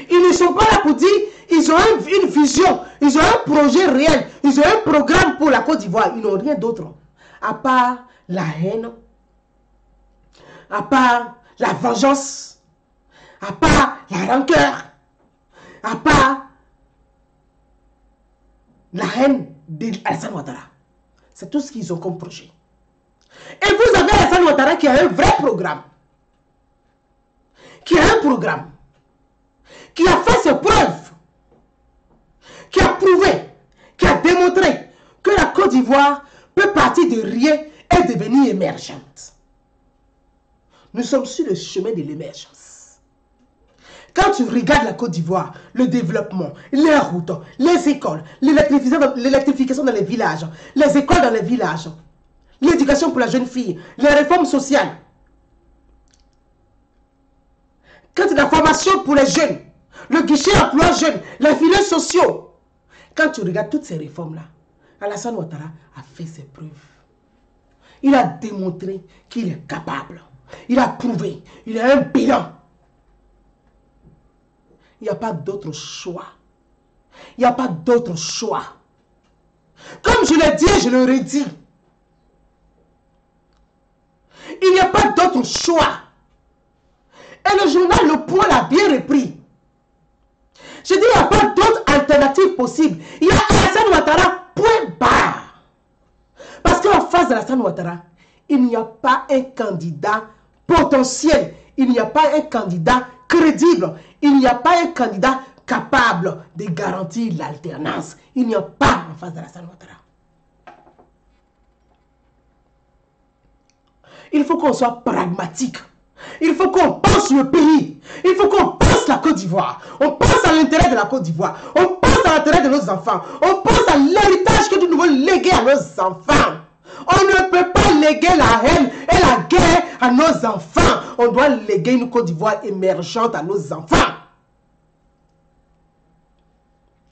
Ils ne sont pas là pour dire, ils ont une vision, ils ont un projet réel, ils ont un programme pour la Côte d'Ivoire. Ils n'ont rien d'autre, à part la haine, à part la vengeance, à part la rancœur, à part la haine d'Alassane Ouattara. C'est tout ce qu'ils ont comme projet. Et vous avez Alassane Ouattara qui a un vrai programme. Qui a un programme. Qui a fait ses preuves. Qui a prouvé, qui a démontré que la Côte d'Ivoire peut partir de rien et devenir émergente. Nous sommes sur le chemin de l'émergence. Quand tu regardes la Côte d'Ivoire, le développement, les routes, les écoles, l'électrification dans les villages, les écoles dans les villages, l'éducation pour la jeune fille, les réformes sociales, quand la formation pour les jeunes, le guichet emploi jeune, les filets sociaux, quand tu regardes toutes ces réformes-là, Alassane Ouattara a fait ses preuves. Il a démontré qu'il est capable. Il a prouvé. Il a un bilan. Il n'y a pas d'autre choix. Il n'y a pas d'autre choix. Comme je l'ai dit et je le redis, il n'y a pas d'autre choix. Et le journal Le Point l'a bien repris. Je dis, il n'y a pas d'autre alternative possible. Il y a Alassane Ouattara, point barre. Parce qu'en face d'Alassane Ouattara, il n'y a pas un candidat potentiel. Il n'y a pas un candidat crédible. Il n'y a pas un candidat capable de garantir l'alternance. Il n'y a pas en face d'Alassane Ouattara. Il faut qu'on soit pragmatique. Il faut qu'on pense le pays. Il faut qu'on pense la Côte d'Ivoire. On pense à l'intérêt de la Côte d'Ivoire. On pense à l'intérêt de nos enfants. On pense à l'héritage que nous devons léguer à nos enfants. On ne peut pas léguer la haine et la guerre à nos enfants. On doit léguer une Côte d'Ivoire émergente à nos enfants.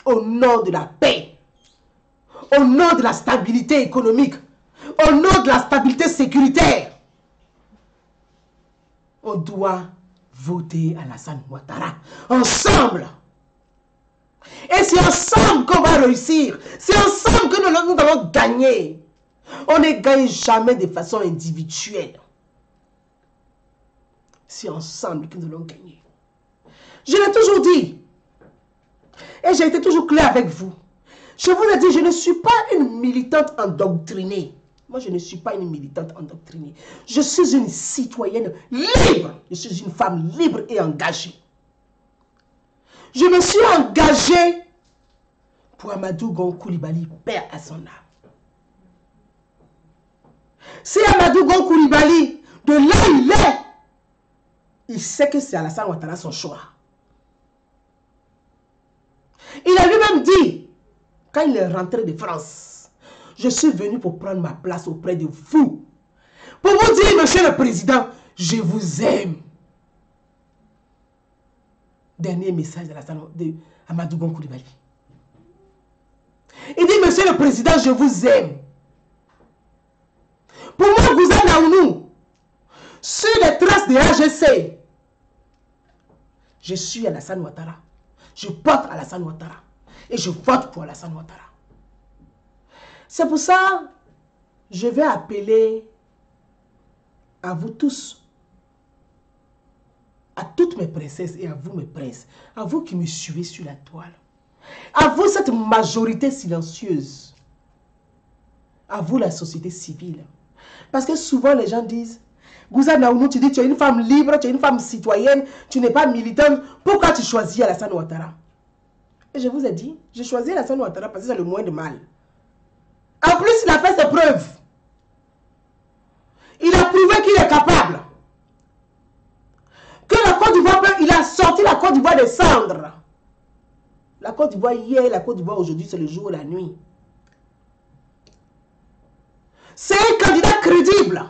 Au nom de la paix. Au nom de la stabilité économique. Au nom de la stabilité sécuritaire. On doit voter Alassane Ouattara. Ensemble. Et c'est ensemble qu'on va réussir. C'est ensemble que nous allons gagner. On ne gagne jamais de façon individuelle. C'est ensemble que nous allons gagner. Je l'ai toujours dit. Et j'ai été toujours clair avec vous. Je vous ai dit, je ne suis pas une militante endoctrinée. Moi, je ne suis pas une militante endoctrinée. Je suis une citoyenne libre. Je suis une femme libre et engagée. Je me suis engagée pour Amadou Gon Coulibaly, père à son âme. Si Amadou Gon Coulibaly, de là il est, il sait que c'est Alassane Ouattara son choix. Il a lui-même dit, quand il est rentré de France, je suis venu pour prendre ma place auprès de vous. Pour vous dire, monsieur le président, je vous aime. Dernier message de Amadou Gon Coulibaly. Il dit, monsieur le président, je vous aime. Pour moi, Gouza Naounou, sur les traces de AGC, je suis Alassane Ouattara. Je porte Alassane Ouattara. Et je vote pour Alassane Ouattara. C'est pour ça que je vais appeler à vous tous, à toutes mes princesses et à vous mes princes, à vous qui me suivez sur la toile, à vous cette majorité silencieuse, à vous la société civile. Parce que souvent les gens disent, Gouza Naounou, tu dis tu es une femme libre, tu es une femme citoyenne, tu n'es pas militante, pourquoi tu choisis Alassane Ouattara? Et je vous ai dit, j'ai choisi Alassane Ouattara parce que c'est le moins de mal. En plus, il a fait ses preuves. Il a prouvé qu'il est capable. Que la Côte d'Ivoire, il a sorti la Côte d'Ivoire des cendres. La Côte d'Ivoire hier, la Côte d'Ivoire aujourd'hui, c'est le jour et la nuit. C'est un candidat crédible.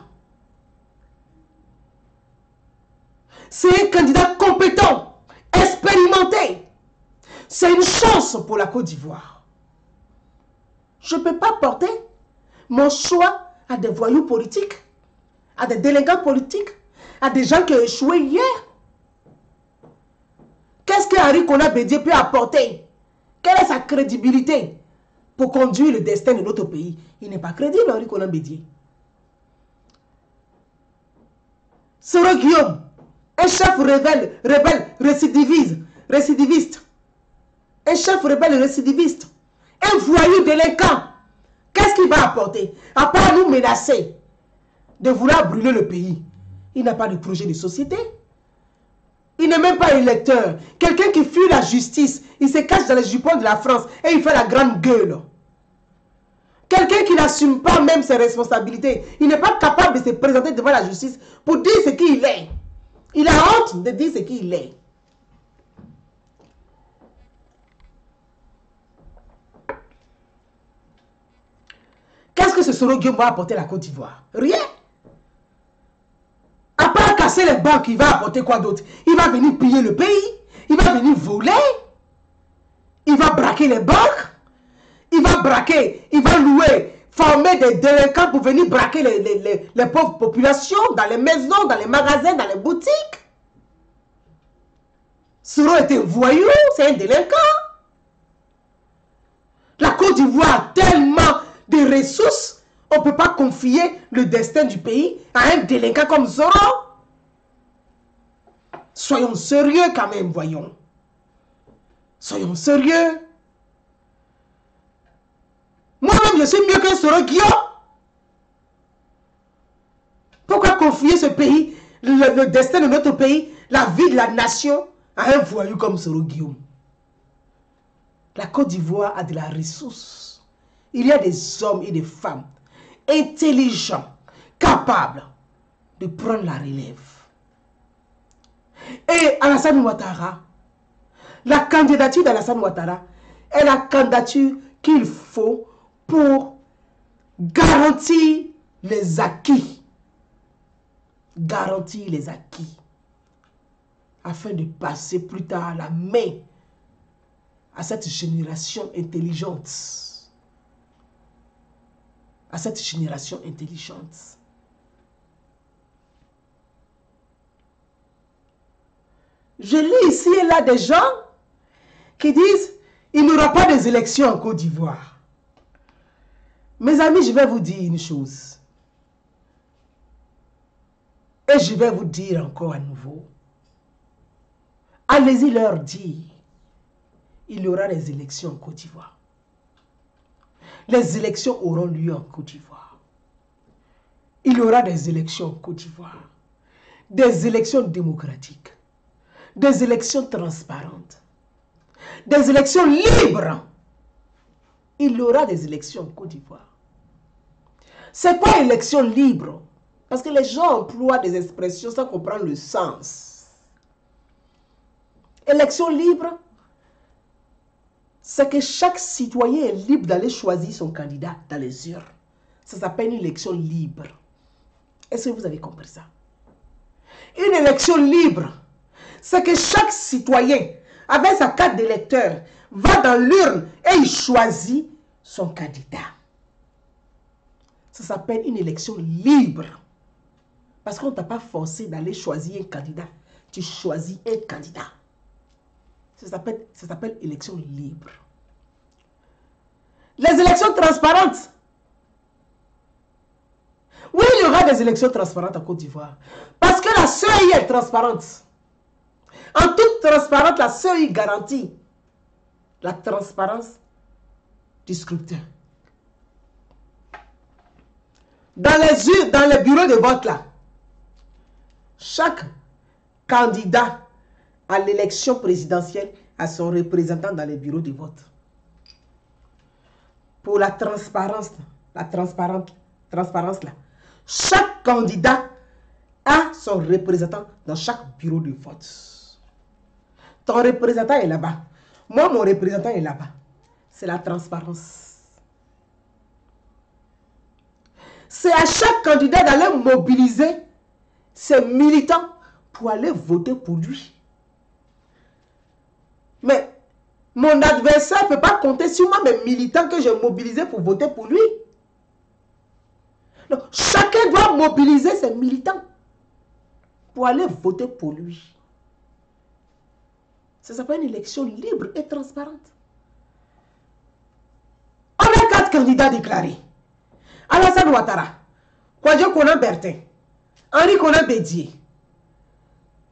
C'est un candidat compétent, expérimenté. C'est une chance pour la Côte d'Ivoire. Je ne peux pas porter mon choix à des voyous politiques, à des délégués politiques, à des gens qui ont échoué hier. Qu'est-ce que Henri Konan Bédié peut apporter? Quelle est sa crédibilité pour conduire le destin de notre pays? Il n'est pas crédible, Henri Konan Bédié. Soro Guillaume, un chef rebelle, récidiviste. Un chef rebelle récidiviste. Un voyou délinquant. Qu'est-ce qu'il va apporter? À part nous menacer de vouloir brûler le pays. Il n'a pas de projet de société. Il n'est même pas électeur. Quelqu'un qui fuit la justice, il se cache dans les jupons de la France et il fait la grande gueule. Quelqu'un qui n'assume pas même ses responsabilités. Il n'est pas capable de se présenter devant la justice pour dire ce qu'il est. Il a honte de dire ce qu'il est. Qu'est-ce que ce Soro Guillaume va apporter à la Côte d'Ivoire? Rien. À part casser les banques, il va apporter quoi d'autre? Il va venir piller le pays. Il va venir voler. Il va braquer les banques. Il va braquer, il va louer, former des délinquants pour venir braquer les pauvres populations dans les maisons, dans les magasins, dans les boutiques. Soro est un voyou, c'est un délinquant. La Côte d'Ivoire a tellement de ressources, on ne peut pas confier le destin du pays à un délinquant comme Soro. Soyons sérieux quand même, voyons. Soyons sérieux. Moi-même, je suis mieux que Soro Guillaume. Pourquoi confier ce pays, le destin de notre pays, la vie de la nation, à un voyou comme Soro Guillaume? La Côte d'Ivoire a de la ressource. Il y a des hommes et des femmes intelligents, capables de prendre la relève. Et Alassane Ouattara, la candidature d'Alassane Ouattara est la candidature qu'il faut pour garantir les acquis. Garantir les acquis. Afin de passer plus tard la main à cette génération intelligente. À cette génération intelligente. Je lis ici et là des gens qui disent il n'y aura pas des élections en Côte d'Ivoire. Mes amis, je vais vous dire une chose. Et je vais vous dire encore à nouveau. Allez-y leur dire. Il y aura des élections en Côte d'Ivoire. Les élections auront lieu en Côte d'Ivoire. Il y aura des élections en Côte d'Ivoire. Des élections démocratiques. Des élections transparentes. Des élections libres. Il y aura des élections en Côte d'Ivoire. C'est quoi élection libre? Parce que les gens emploient des expressions sans comprendre le sens. Élection libre, c'est que chaque citoyen est libre d'aller choisir son candidat dans les urnes. Ça s'appelle une élection libre. Est-ce que vous avez compris ça? Une élection libre, c'est que chaque citoyen, avec sa carte d'électeur, va dans l'urne et il choisit son candidat. Ça s'appelle une élection libre. Parce qu'on ne t'a pas forcé d'aller choisir un candidat. Tu choisis un candidat. Ça s'appelle élection libre. Les élections transparentes. Oui, il y aura des élections transparentes en Côte d'Ivoire. Parce que la CEI est transparente. En toute transparence, la CEI garantit la transparence du scrutin. Dans les bureaux de vote là, chaque candidat à l'élection présidentielle a son représentant dans les bureaux de vote. Pour la transparence là, chaque candidat a son représentant dans chaque bureau de vote. Ton représentant est là-bas. Moi, mon représentant est là-bas. C'est la transparence. C'est à chaque candidat d'aller mobiliser ses militants pour aller voter pour lui. Mais mon adversaire ne peut pas compter sur moi, mes militants que j'ai mobilisés pour voter pour lui. Donc, chacun doit mobiliser ses militants pour aller voter pour lui. Ça s'appelle une élection libre et transparente. On a 4 candidats déclarés. Alassane Ouattara, Kwadjo Kona Bertin, Henri Kona Bédié,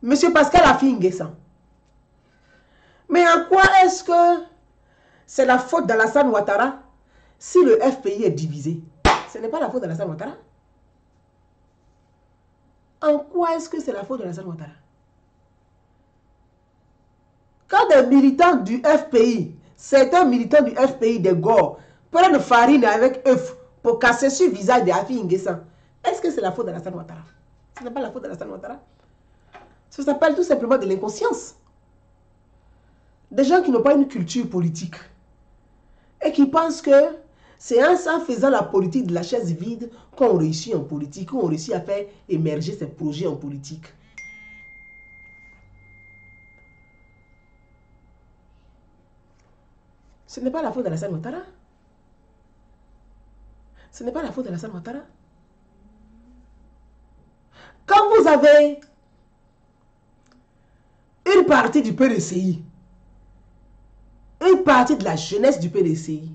M. Pascal Afi Nguessan. Mais en quoi est-ce que c'est la faute d'Alassane Ouattara si le FPI est divisé? Ce n'est pas la faute d'Alassane Ouattara. En quoi est-ce que c'est la faute d'Alassane Ouattara? Quand des militants du FPI, certains militants du FPI de Gore, prennent farine avec œufs pour casser sur le visage de Afi Nguessan, est-ce que c'est la faute d'Alassane Ouattara? Ce n'est pas la faute d'Alassane Ouattara. Ça s'appelle tout simplement de l'inconscience. Des gens qui n'ont pas une culture politique et qui pensent que c'est en faisant la politique de la chaise vide qu'on réussit en politique, qu'on réussit à faire émerger ses projets en politique. Ce n'est pas la faute d'Alassane Ouattara. Ce n'est pas la faute d'Alassane Ouattara. Quand vous avez une partie du PDCI, une partie de la jeunesse du PDCI,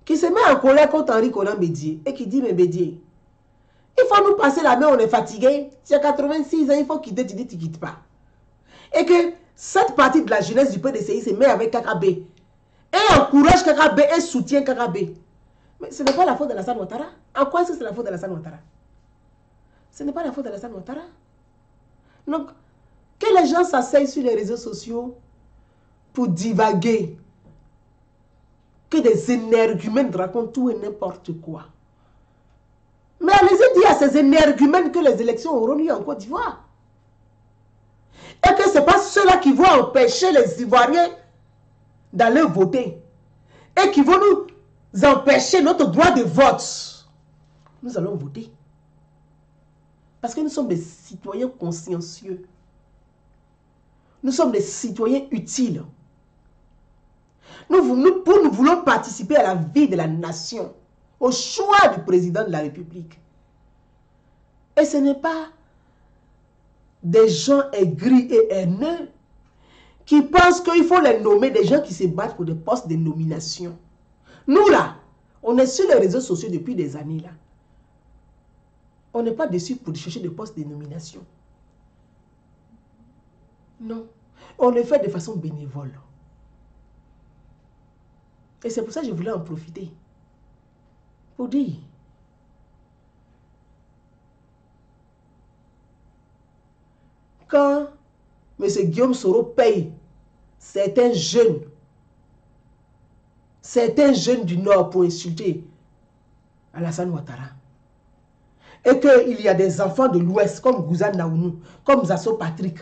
qui se met en colère contre Henri Konan Bédié et qui dit, mais Bédié, il faut nous passer la main, on est fatigué, tu as 86 ans, il faut quitter, tu dis, tu ne quittes pas. Et que cette partie de la jeunesse du PDCI se met avec KKB et encourage KKB et soutient KKB. Mais ce n'est pas la faute de Alassane Ouattara. En quoi est-ce que c'est la faute de Alassane Ouattara? Ce n'est pas la faute de Alassane Ouattara. Donc, que les gens s'asseyent sur les réseaux sociaux pour divaguer, que des énergumènes racontent tout et n'importe quoi. Mais allez-y dire à ces énergumènes que les élections auront lieu en Côte d'Ivoire. Et que ce n'est pas ceux-là qui vont empêcher les Ivoiriens d'aller voter. Et qui vont nous empêcher notre droit de vote. Nous allons voter. Parce que nous sommes des citoyens consciencieux. Nous sommes des citoyens utiles. Nous voulons participer à la vie de la nation, au choix du président de la République. Et ce n'est pas des gens aigris et haineux qui pensent qu'il faut les nommer, des gens qui se battent pour des postes de nomination. Nous là, on est sur les réseaux sociaux depuis des années là. On n'est pas dessus pour chercher des postes de nomination. Non, on le fait de façon bénévole. Et c'est pour ça que je voulais en profiter. Pour dire. Quand M. Guillaume Soro paye certains jeunes du Nord pour insulter Alassane Ouattara, et qu'il y a des enfants de l'Ouest comme Gouza Naounou, comme Zasso Patrick,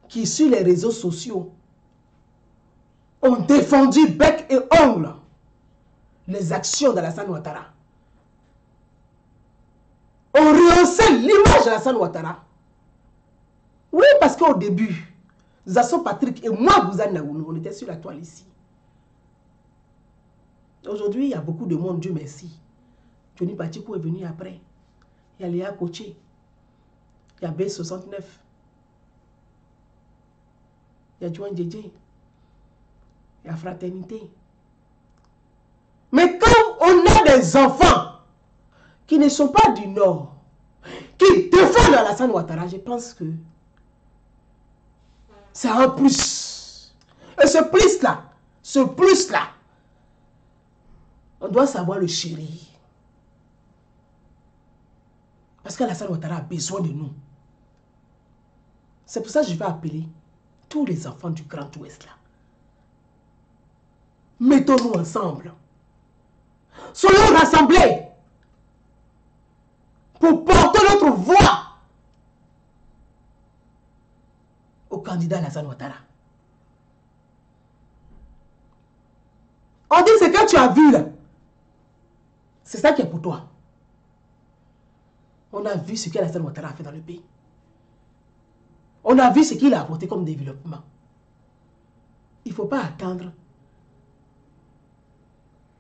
qui sur les réseaux sociaux ont défendu bec et ongle les actions d'Alassane Ouattara. On rehaussait l'image d'Alassane Ouattara. Oui, parce qu'au début, Zasso Patrick et moi, Gouza Naounou, on était sur la toile ici. Aujourd'hui, il y a beaucoup de monde, Dieu merci. Johnny Pachikou est venu après. Il y a Léa Koché. Il y a B69. Il y a Joan Djedje. Il y a Fraternité. Mais quand on a des enfants qui ne sont pas du Nord, qui défendent Alassane Ouattara, je pense que c'est un plus. Et ce plus-là, on doit savoir le chérir. Parce qu'Alassane Ouattara a besoin de nous. C'est pour ça que je vais appeler tous les enfants du Grand Ouest là. Mettons-nous ensemble. Soyons rassemblés pour porter notre voix au candidat Alassane Ouattara. On dit ce que tu as vu là. C'est ça qui est pour toi. On a vu ce qu'Alassane Ouattara a fait dans le pays. On a vu ce qu'il a apporté comme développement. Il ne faut pas attendre.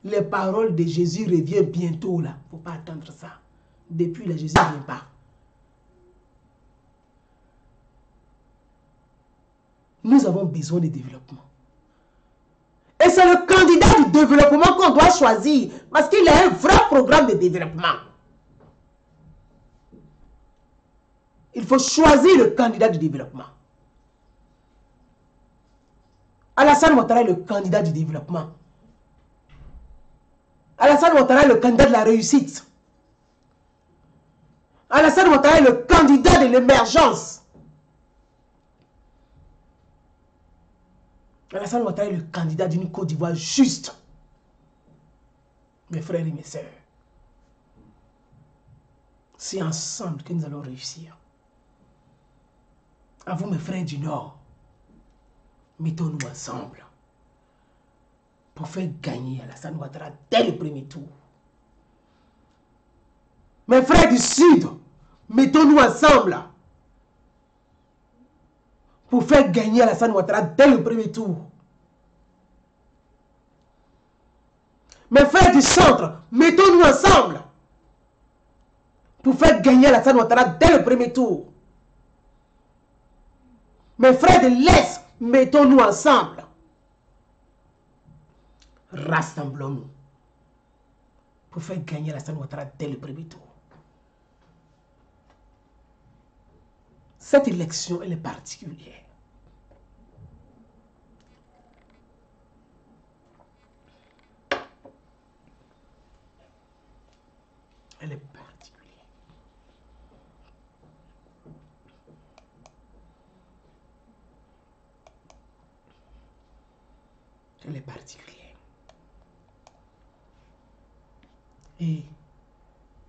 Les paroles de Jésus reviennent bientôt là. Il ne faut pas attendre ça. Depuis là, Jésus ne vient pas. Nous avons besoin de développement. Et c'est le candidat du développement qu'on doit choisir. Parce qu'il a un vrai programme de développement. Il faut choisir le candidat du développement. Alassane Ouattara est le candidat du développement. Alassane Ouattara est le candidat de la réussite. Alassane Ouattara est le candidat de l'émergence. Alassane Ouattara est le candidat d'une Côte d'Ivoire juste. Mes frères et mes sœurs, c'est ensemble que nous allons réussir. À vous, mes frères du Nord, mettons-nous ensemble pour faire gagner Alassane Ouattara dès le premier tour. Mes frères du Sud, mettons-nous ensemble pour faire gagner Alassane Ouattara dès le premier tour. Mes frères du Centre, mettons-nous ensemble pour faire gagner Alassane Ouattara dès le premier tour. Mes frères de l'Est, mettons-nous ensemble. Rassemblons-nous pour faire gagner Alassane Ouattara dès le premier tour. Cette élection, elle est particulière. Elle est particulière. Elle est particulière. Et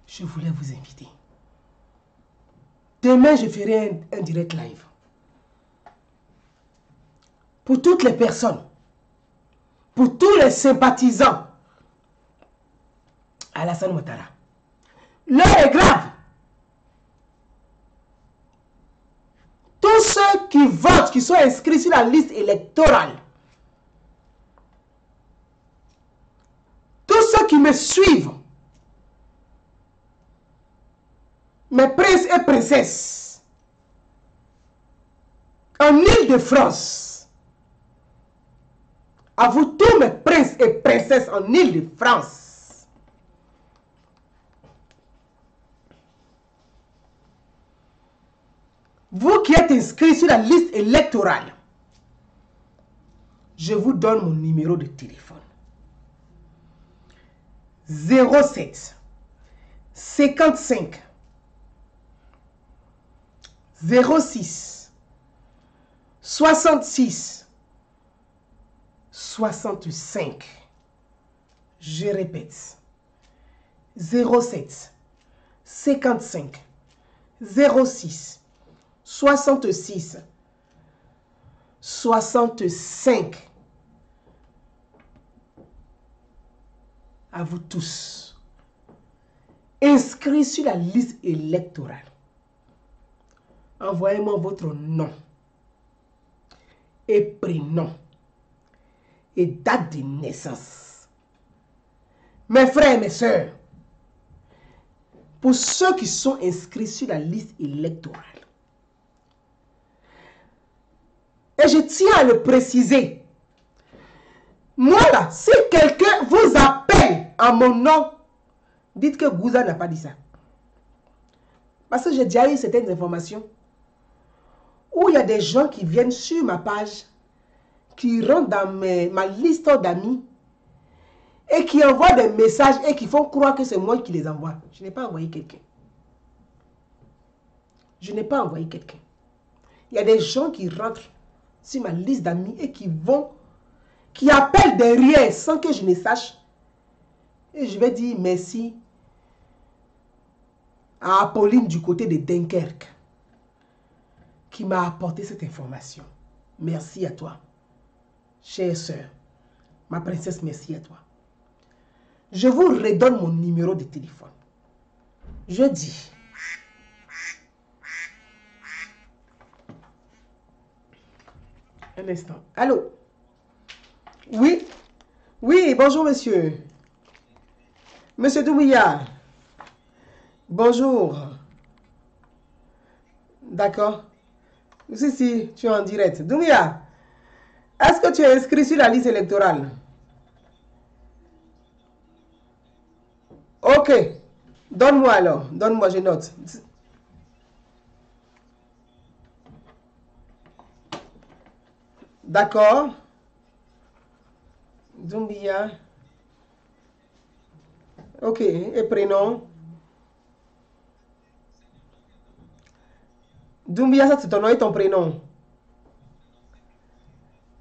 je voulais vous inviter. Demain, je ferai un direct live. Pour toutes les personnes, pour tous les sympathisants Alassane Ouattara. L'heure est grave. Tous ceux qui votent, qui sont inscrits sur la liste électorale, tous ceux qui me suivent, mes princes et princesses, en Île-de-France, à vous tous mes princes et princesses en Île-de-France, vous qui êtes inscrits sur la liste électorale, je vous donne mon numéro de téléphone. 07 55 06 66 65. Je répète. 07 55 06 66 65. À vous tous, inscrits sur la liste électorale, envoyez-moi votre nom et prénom et date de naissance. Mes frères et mes sœurs, pour ceux qui sont inscrits sur la liste électorale, et je tiens à le préciser, moi là, si quelqu'un vous appelle à mon nom, dites que Gouza n'a pas dit ça. Parce que j'ai déjà eu certaines informations où il y a des gens qui viennent sur ma page, qui rentrent dans ma liste d'amis et qui envoient des messages et qui font croire que c'est moi qui les envoie. Je n'ai pas envoyé quelqu'un. Je n'ai pas envoyé quelqu'un. Il y a des gens qui rentrent sur ma liste d'amis et qui appellent derrière sans que je ne sache. Et je vais dire merci à Apolline du côté de Dunkerque qui m'a apporté cette information. Merci à toi, chère sœur, ma princesse, merci à toi. Je vous redonne mon numéro de téléphone. Je dis un instant. Allô? Oui? Oui, bonjour monsieur. Monsieur Doumbouya. Bonjour. D'accord. Si, tu es en direct. Doumbia, est-ce que tu es inscrit sur la liste électorale? Ok. Donne-moi alors. Donne-moi, je note. D'accord. Doumbia. Ok. Et prénom? Doumbia, ça c'est ton nom et ton prénom.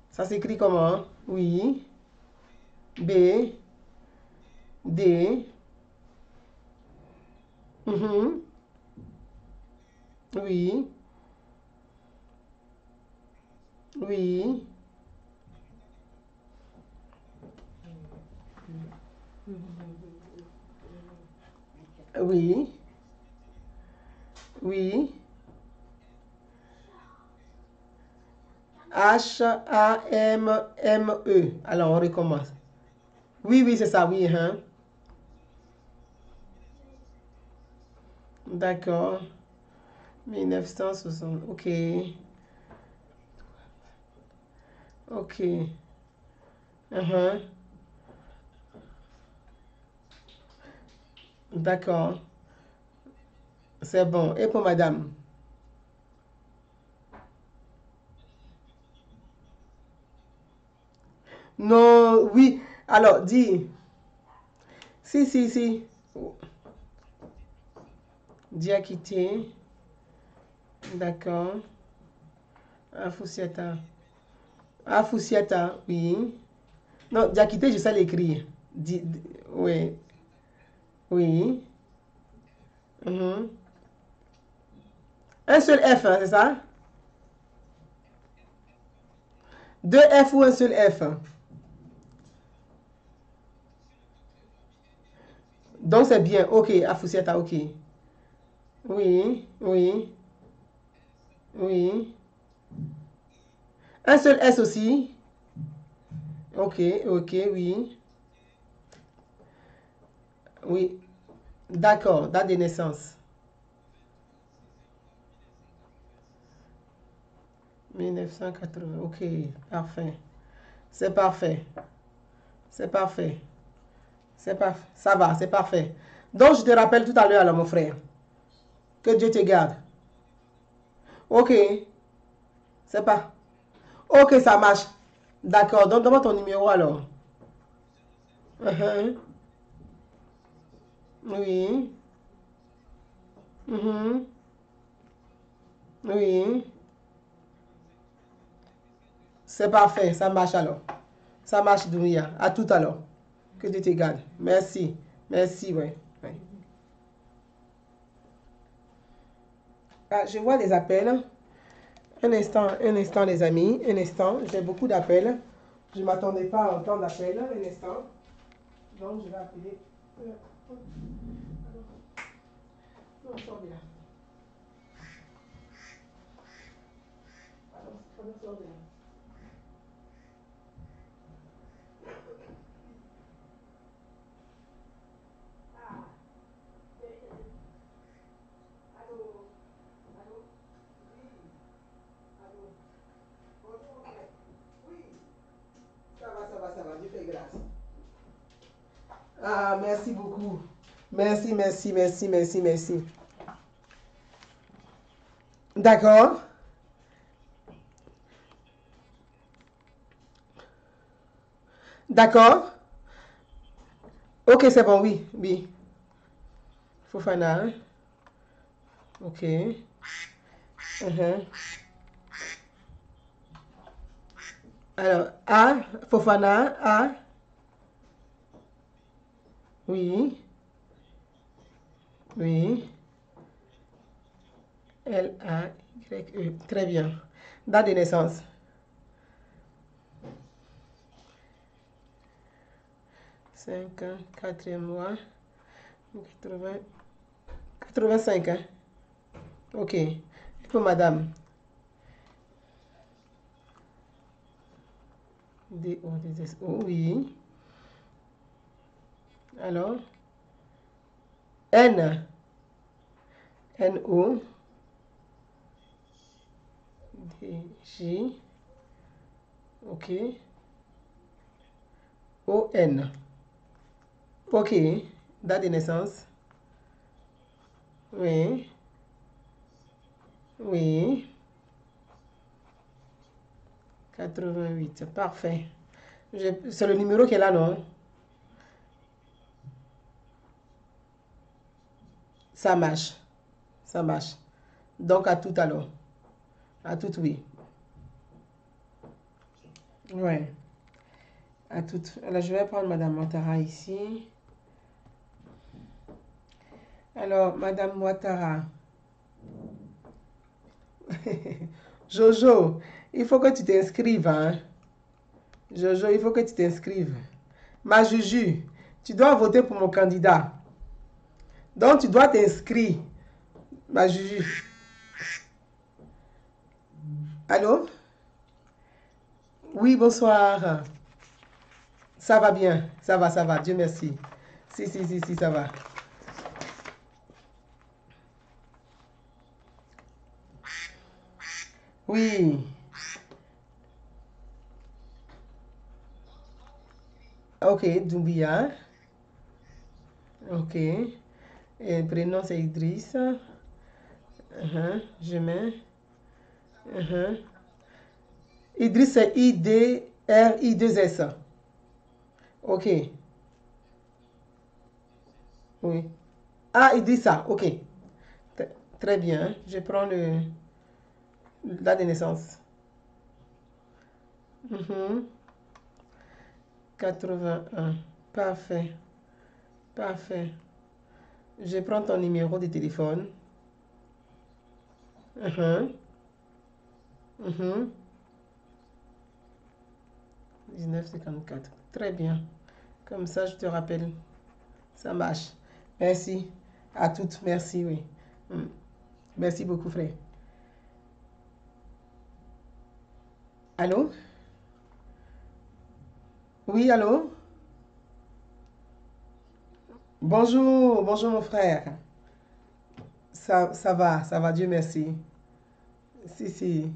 Ça s'écrit comment? Oui. B. D. Mhm. Oui. Oui. Oui. Oui. Hamme. Alors, on recommence. Oui, oui, c'est ça, oui. Hein. D'accord. 1960. Ok. Ok. Mhm. D'accord. C'est bon. Et pour madame? Non, oui. Alors, dis. Si, si, si. Diakité. D'accord. Afoussiata. Afoussiata, oui. Non, Diakité, je sais l'écrire. Oui. Oui. Mhm. Un seul F, hein, c'est ça? Deux F ou un seul F? Donc c'est bien. Ok, Afoussiata, ok. Oui, oui, oui. Un seul S aussi. Ok, ok, oui. Oui. D'accord, date de naissance. 1980. Ok, parfait. C'est parfait. C'est parfait. C'est parfait. Ça va, c'est parfait. Donc je te rappelle tout à l'heure alors mon frère. Que Dieu te garde. Ok, c'est pas. Ok, ça marche. D'accord, donc donne-moi ton numéro alors. Mhm. Oui. Mhm. Oui. C'est parfait, ça marche alors. Ça marche, Dounia. À tout à l'heure. Que Dieu te garde. Merci. Merci, ouais. Ouais. Ah, je vois des appels. Un instant, les amis. Un instant. J'ai beaucoup d'appels. Je ne m'attendais pas à autant d'appels. Un instant. Donc, je vais appeler. Non, sors de là. Pardon, sors de là. Ah, allô, allô, oui, allô. Bonjour, mon frère. Oui, ça va, Dieu fait grâce. Ah, merci beaucoup. Merci, merci, merci, merci, merci. D'accord, d'accord. Ok, c'est bon, oui, oui. Fofana, hein. Ok. Mhm. Alors, A, Fofana, A, oui, oui, L-A-Y-E. Très bien. Date de naissance. 5 ans, 4e mois, 80, 85, hein. Ok. Et pour madame, D-O-D-S-O, oui. Alors, N. N-O, D-J, ok, O-N. Ok, date de naissance. Oui, oui, 88, parfait. C'est le numéro qui est là, non? Ça marche, ça marche. Donc à tout alors. À tout, oui. Ouais, à tout. Alors je vais prendre Madame Ouattara ici. Alors, Madame Ouattara. Jojo, il faut que tu t'inscrives, hein. Jojo, il faut que tu t'inscrives. Ma Juju, tu dois voter pour mon candidat. Donc, tu dois t'inscrire. Ma Juju. Allô? Oui, bonsoir. Ça va bien. Ça va. Dieu merci. Si, ça va. Oui. Ok, Doumbia. Ok. Et prénom, c'est Idriss. Je mets. Idriss, c'est I-D-R-I-2-S. Ok. Oui. Ah, Idrissa. Ok. Très bien. Je prends la de naissance. 81. Parfait. Parfait. Je prends ton numéro de téléphone. 1954. Très bien. Comme ça, je te rappelle. Ça marche. Merci. À toutes. Merci, oui. Merci beaucoup, frère. Allô? Oui, allô? Bonjour mon frère. Ça va, Dieu merci. Si.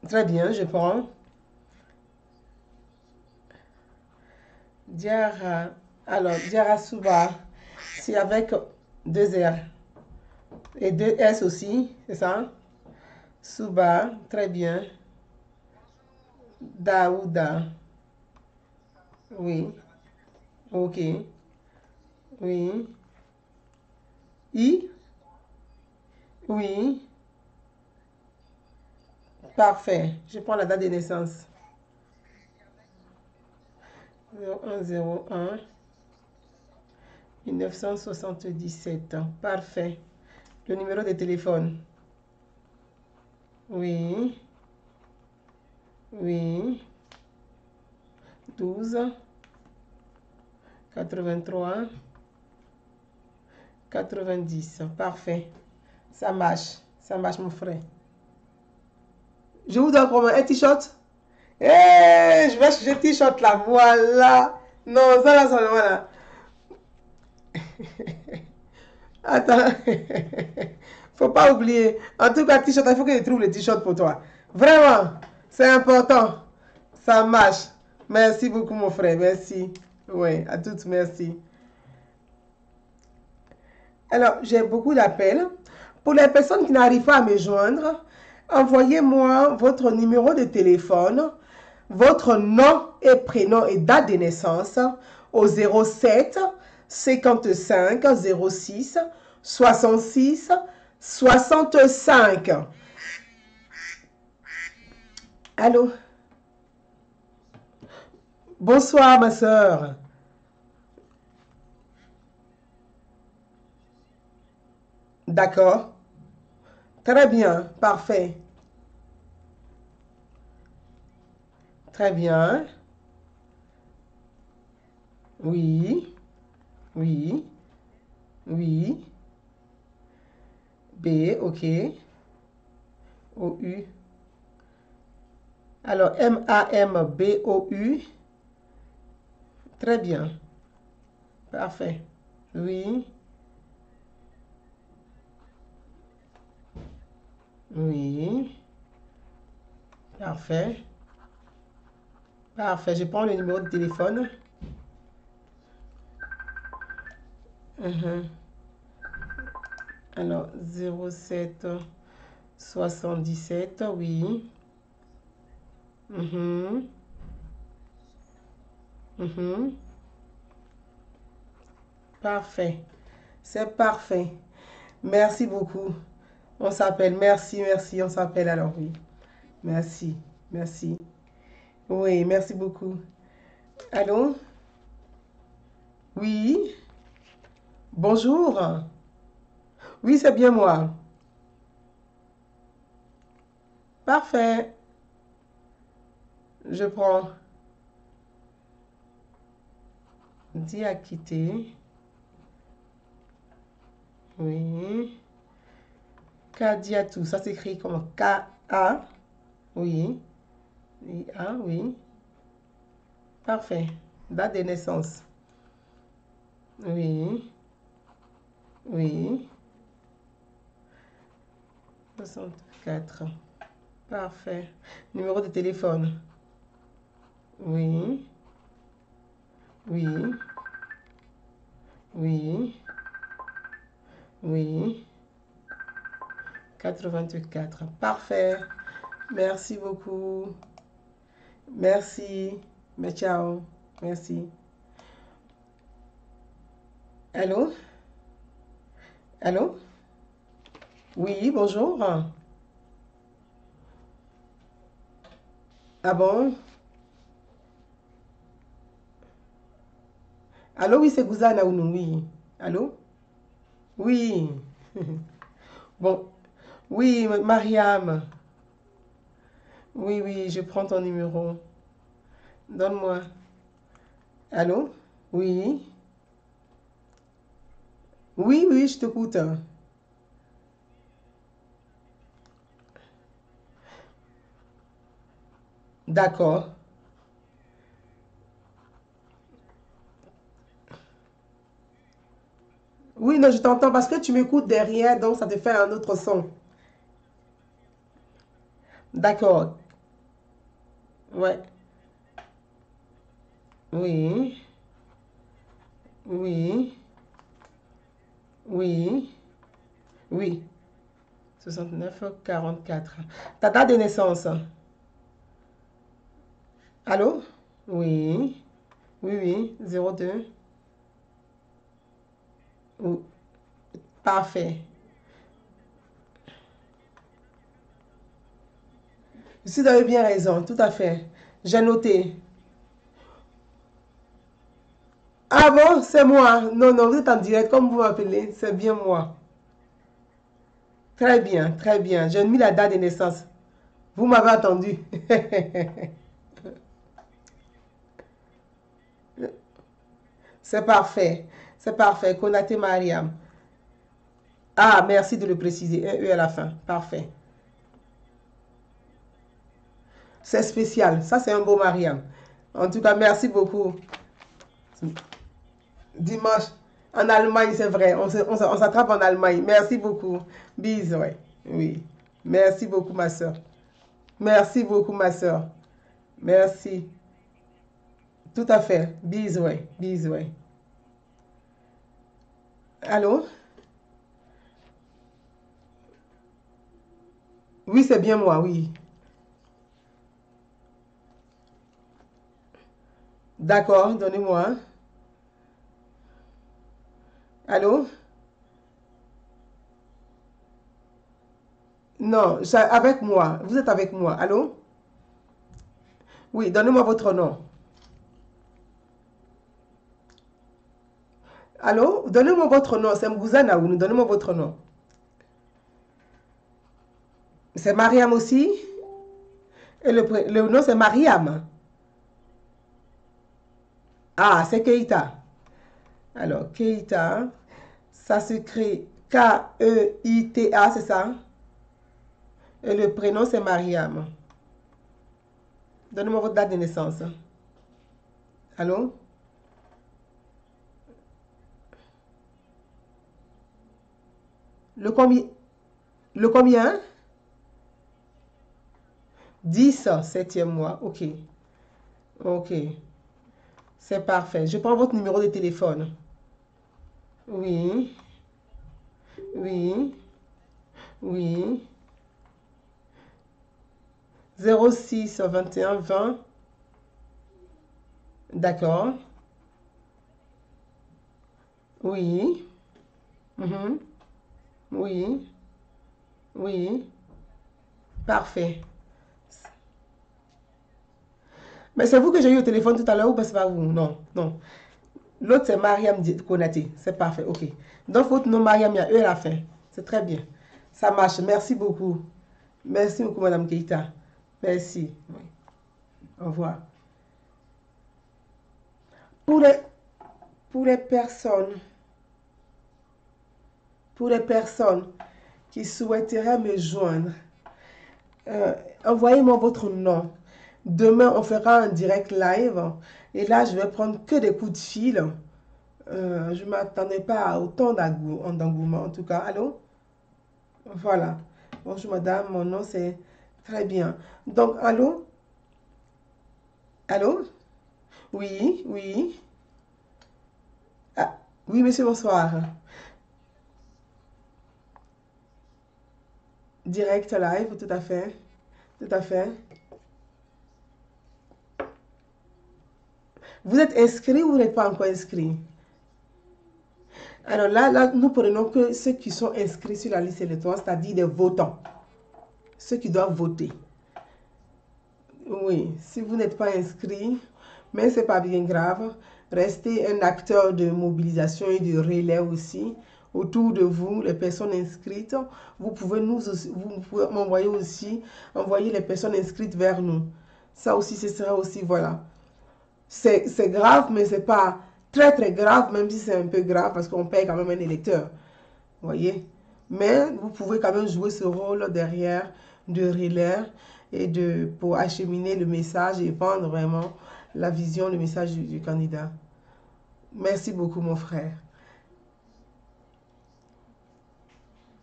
Très bien, je prends. Diara, alors, Diara Souba, c'est avec deux R et deux S aussi, c'est ça? Souba, très bien. Daouda, oui, ok, oui. I, oui, parfait. Je prends la date de naissance. 0101 1977. Parfait. Le numéro de téléphone. Oui, oui. 12 83 90. Parfait. Ça marche mon frère. Je vous donne comment un t-shirt. Je vais chercher le t-shirt là. Voilà. Non, ça là, voilà. Attends. Faut pas oublier. En tout cas, t-shirt, il faut que je trouve le t-shirt pour toi. Vraiment, c'est important. Ça marche. Merci beaucoup, mon frère. Merci. Oui, à toutes, merci. Alors, j'ai beaucoup d'appels. Pour les personnes qui n'arrivent pas à me joindre, envoyez-moi votre numéro de téléphone, votre nom et prénom et date de naissance au 07 55 06 66 65. Allô? Bonsoir, ma soeur. D'accord. Très bien. Parfait. Très bien. Oui. Oui. Oui. B. OK. O-U. Alors, M-A-M-B-O-U. Très bien. Parfait. Oui. Oui. Parfait. Parfait. Je prends le numéro de téléphone. Mhm. Alors, 07 77, oui. Mhm. Mhm. Parfait. C'est parfait. Merci beaucoup. On s'appelle. Merci, merci. On s'appelle alors, oui. Merci. Merci. Oui, merci beaucoup. Allô? Oui. Bonjour. Oui, c'est bien moi. Parfait. Je prends. Diakité. Oui. Kadiatou. Ça s'écrit comment? K-A. Oui. I-A, oui. Parfait. Date de naissance. Oui. Oui. 64. Parfait. Numéro de téléphone. Oui. Oui. Oui. Oui. 84. Parfait. Merci beaucoup. Merci. Mais ciao. Merci. Allô? Allô? Oui, bonjour. Ah bon? Allô, oui, c'est Gouzana Ounou, oui. Allô? Oui. Bon. Oui, Mariam. Oui, oui, je prends ton numéro. Donne-moi. Allô? Oui. Oui, oui, je t'écoute. D'accord. Oui, non, je t'entends parce que tu m'écoutes derrière, donc ça te fait un autre son. D'accord. Ouais. Oui. Oui. Oui. Oui. 69 44. Ta date de naissance? Allô? Oui. Oui, oui. 02. Oui. Parfait. Si vous avez bien raison, tout à fait. J'ai noté. Ah bon, c'est moi. Non, non, vous êtes en direct, comme vous m'appelez. C'est bien moi. Très bien, très bien. J'ai mis la date de naissance. Vous m'avez attendu. C'est parfait. C'est parfait. Konate Mariam. Ah, merci de le préciser. Un E à la fin. Parfait. C'est spécial. Ça, c'est un beau Mariam. En tout cas, merci beaucoup. Dimanche, en Allemagne, c'est vrai. On s'attrape en Allemagne. Merci beaucoup. Bisous, ouais. Oui. Merci beaucoup, ma soeur. Merci beaucoup, ma soeur. Merci. Tout à fait. Bisous, ouais. Bisous, ouais. Allô? Oui, c'est bien moi, oui. D'accord, donnez-moi. Allô? Non, avec moi. Vous êtes avec moi. Allô? Oui, donnez-moi votre nom. Allô? Donnez-moi votre nom. C'est Mgouzana ou nous donnez-moi votre nom. C'est Mariam aussi? Et le nom, c'est Mariam. Ah, c'est Keita. Alors, Keita, ça s'écrit Keita, c'est ça? Et le prénom, c'est Mariam. Donnez-moi votre date de naissance. Allô? Le combien? Le combien? 10, septième mois. OK. OK. C'est parfait. Je prends votre numéro de téléphone. Oui. Oui. Oui. 06 21 20. D'accord. Oui. Mhm. Oui. Oui. Parfait. Mais c'est vous que j'ai eu au téléphone tout à l'heure ou pas c'est pas vous? Non, non. L'autre c'est Mariam Konaté. C'est parfait, ok. Donc votre nom Mariam, il y a E à la fin. C'est très bien. Ça marche. Merci beaucoup. Merci beaucoup, Madame Keita. Merci. Oui. Au revoir. Pour les, pour les personnes, pour les personnes qui souhaiteraient me joindre, euh, envoyez-moi votre nom. Demain, on fera un direct live. Et là, je vais prendre que des coups de fil. Je ne m'attendais pas à autant d'engouement. En tout cas, allô? Voilà. Bonjour, madame. Mon nom, c'est très bien. Donc, allô? Allô? Oui, oui. Ah, oui, monsieur, bonsoir. Direct live, tout à fait. Tout à fait. Vous êtes inscrit ou vous n'êtes pas encore inscrit? Alors là, nous prenons que ceux qui sont inscrits sur la liste électorale, c'est-à-dire des votants, ceux qui doivent voter. Oui, si vous n'êtes pas inscrit, mais ce n'est pas bien grave, restez un acteur de mobilisation et de relais aussi. Autour de vous, les personnes inscrites, vous pouvez vous pouvez m'envoyer aussi, envoyer les personnes inscrites vers nous. Ça aussi, ce sera aussi, voilà. C'est grave, mais c'est pas très très grave, même si c'est un peu grave parce qu'on paye quand même un électeur. Vous voyez? Mais vous pouvez quand même jouer ce rôle derrière de relais et pour acheminer le message et vendre vraiment la vision, le message du candidat. Merci beaucoup, mon frère.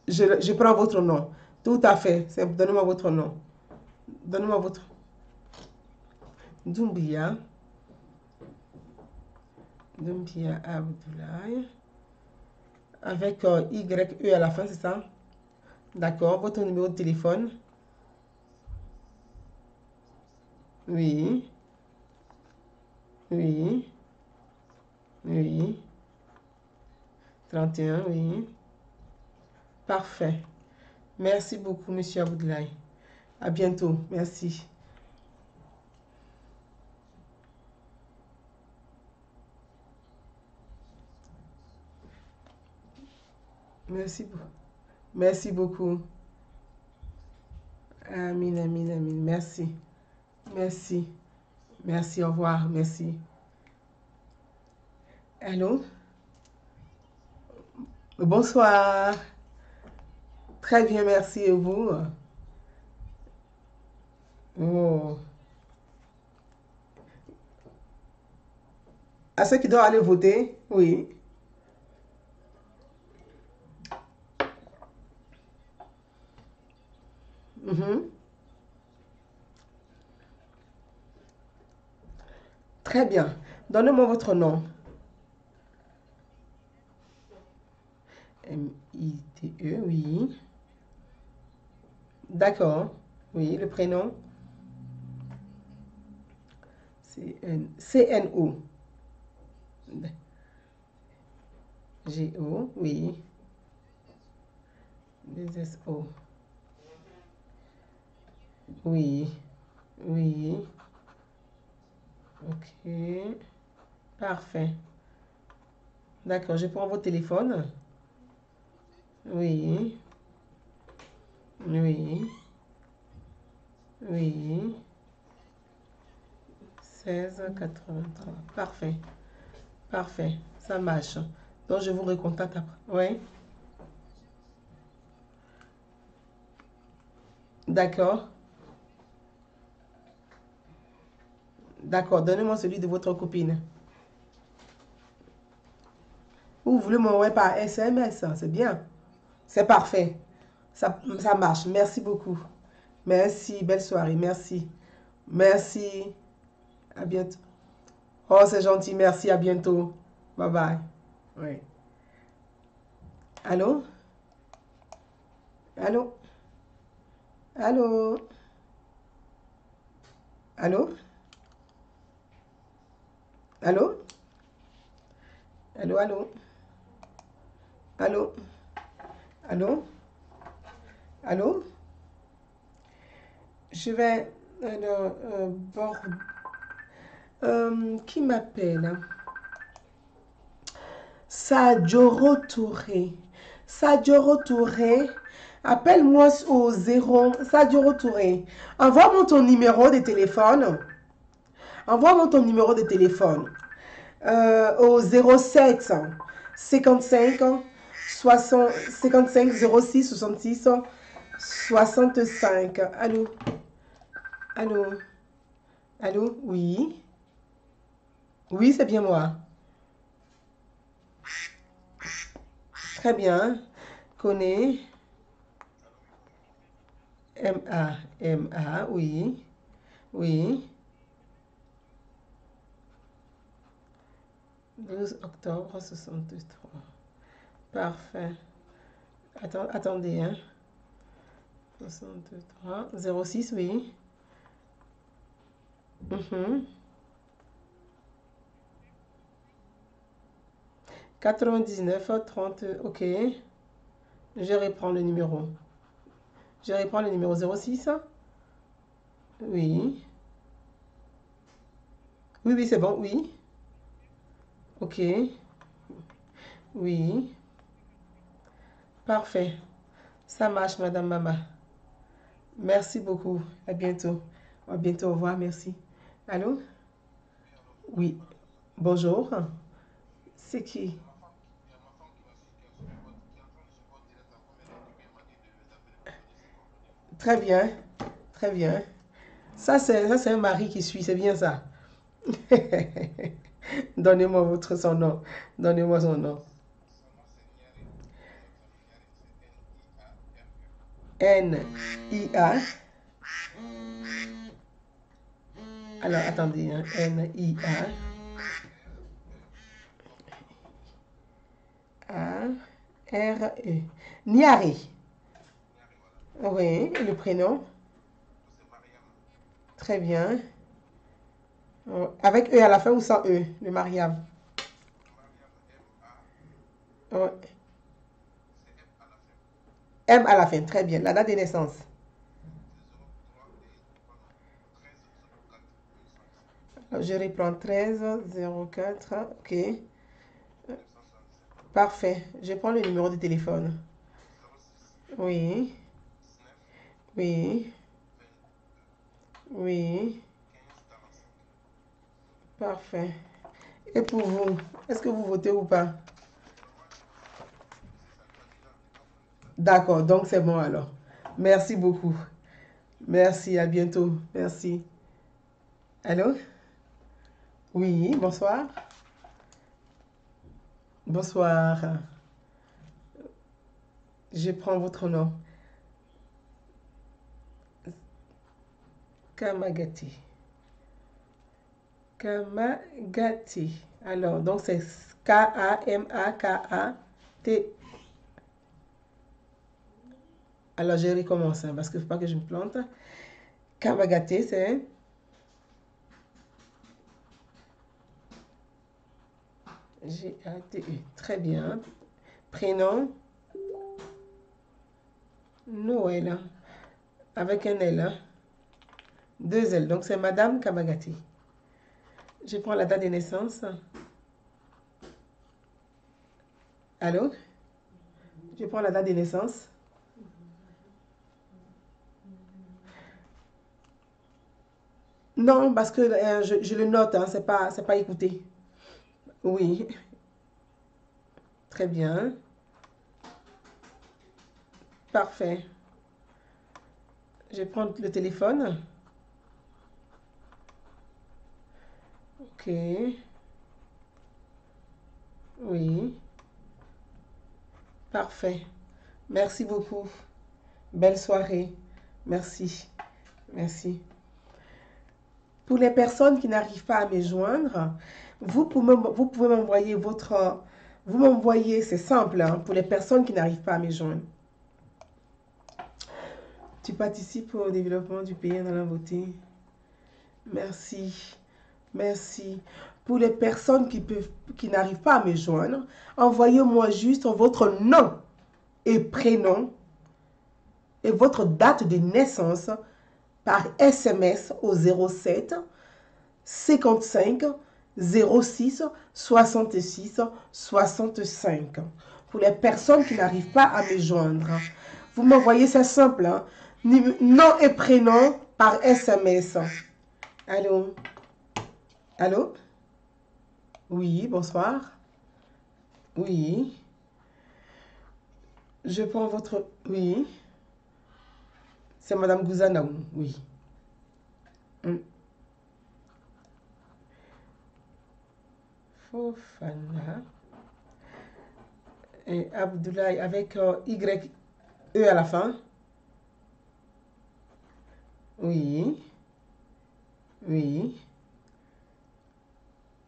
Je prends votre nom. Tout à fait. Donnez-moi votre nom. Donnez-moi votre... Doumbia. Doumbia Abdoulaye. Avec YE à la fin, c'est ça? D'accord. Votre numéro de téléphone? Oui. Oui. Oui. 31, oui. Parfait. Merci beaucoup, monsieur Abdoulaye. À bientôt. Merci. Merci beaucoup. Merci beaucoup. Amin, amin, amin. Merci. Merci. Merci. Au revoir. Merci. Allô? Bonsoir. Très bien, merci. Et vous? Oh. À ceux qui doivent aller voter? Oui. Mhm. Très bien. Donnez-moi votre nom. Mite, oui. D'accord. Oui, le prénom. CNO. GO, oui. 2SO. Oui. Oui. Ok. Parfait. D'accord, je prends votre téléphone. Oui. Oui. Oui. 16 83. Parfait. Parfait. Ça marche. Donc, je vous recontacte après. Oui. D'accord. D'accord. Donnez-moi celui de votre copine. Vous voulez m'envoyer par SMS, hein, c'est bien. C'est parfait. Ça marche. Merci beaucoup. Merci, belle soirée, merci. Merci, à bientôt. Oh, c'est gentil, merci, à bientôt. Bye bye. Oui. Allô? Allô? Allô? Allô? Allô? Allô, allô? Allô? Allô? Allô? Je vais... Alors, qui m'appelle? Sadjoro Touré. Sadjoro Touré. Appelle-moi au 0. Sadjoro Touré. Envoie-moi ton numéro de téléphone. Envoie-moi ton numéro de téléphone. Au 07 55 60 55 06 66 65. Allô? Allô? Allô? Oui? Oui, c'est bien moi. Très bien. Connais. M-A. M-A, oui. Oui. 12 octobre 63. Parfait. Attendez, hein. 63. 06, oui. 99 30. Ok. Je reprends le numéro. Je reprends le numéro 06. Oui. Oui, oui, c'est bon, oui. Ok. Oui. Parfait. Ça marche, Madame Mama. Merci beaucoup. À bientôt. À bientôt. Au revoir. Merci. Allô? Oui. Bonjour. C'est qui? Très bien. Très bien. Ça, c'est un mari qui suit. C'est bien ça. Donnez-moi son nom. Donnez-moi son nom. N-I-A. Alors, attendez, hein. N-I-A. A-R-E. Niari. Oui, et le prénom? Très bien. Avec E à la fin ou sans E, le Mariam? Ouais. M à la fin, très bien. La date de naissance. Alors, je reprends 13 04. Ok. Parfait. Je prends le numéro de téléphone. Oui. Oui. Oui. Parfait. Et pour vous, est-ce que vous votez ou pas? D'accord, donc c'est bon alors. Merci beaucoup. Merci, à bientôt. Merci. Allô? Oui, bonsoir. Bonsoir. Je prends votre nom. Kamagati. Kamagati. Alors, donc c'est K-A-M-A-K-A-T. Alors, je recommence hein, parce qu'il ne faut pas que je me plante. Kamagati, c'est G-A-T-E. Très bien. Prénom, Noël. Avec un L. Hein. Deux L. Donc, c'est Madame Kamagati. Je prends la date de naissance. Allô? Je prends la date de naissance. Non, parce que je le note, hein, c'est pas écouté. Oui, très bien. Parfait. Je prends le téléphone. Ok. Oui. Parfait. Merci beaucoup. Belle soirée. Merci. Merci. Pour les personnes qui n'arrivent pas à me joindre, vous pouvez m'envoyer votre... Vous m'envoyez, c'est simple, hein, pour les personnes qui n'arrivent pas à me joindre. Tu participes au développement du pays dans la beauté. Merci. Merci. Pour les personnes qui n'arrivent pas à me joindre, envoyez-moi juste votre nom et prénom et votre date de naissance par SMS au 07 55 06 66 65. Pour les personnes qui n'arrivent pas à me joindre, vous m'envoyez, c'est simple, hein? Nom et prénom par SMS. Allô? Allô? Oui, bonsoir. Oui. Je prends votre... Oui. C'est Madame Gouzanaou, oui. Fofana. Et Abdoulaye avec Y-E à la fin. Oui. Oui.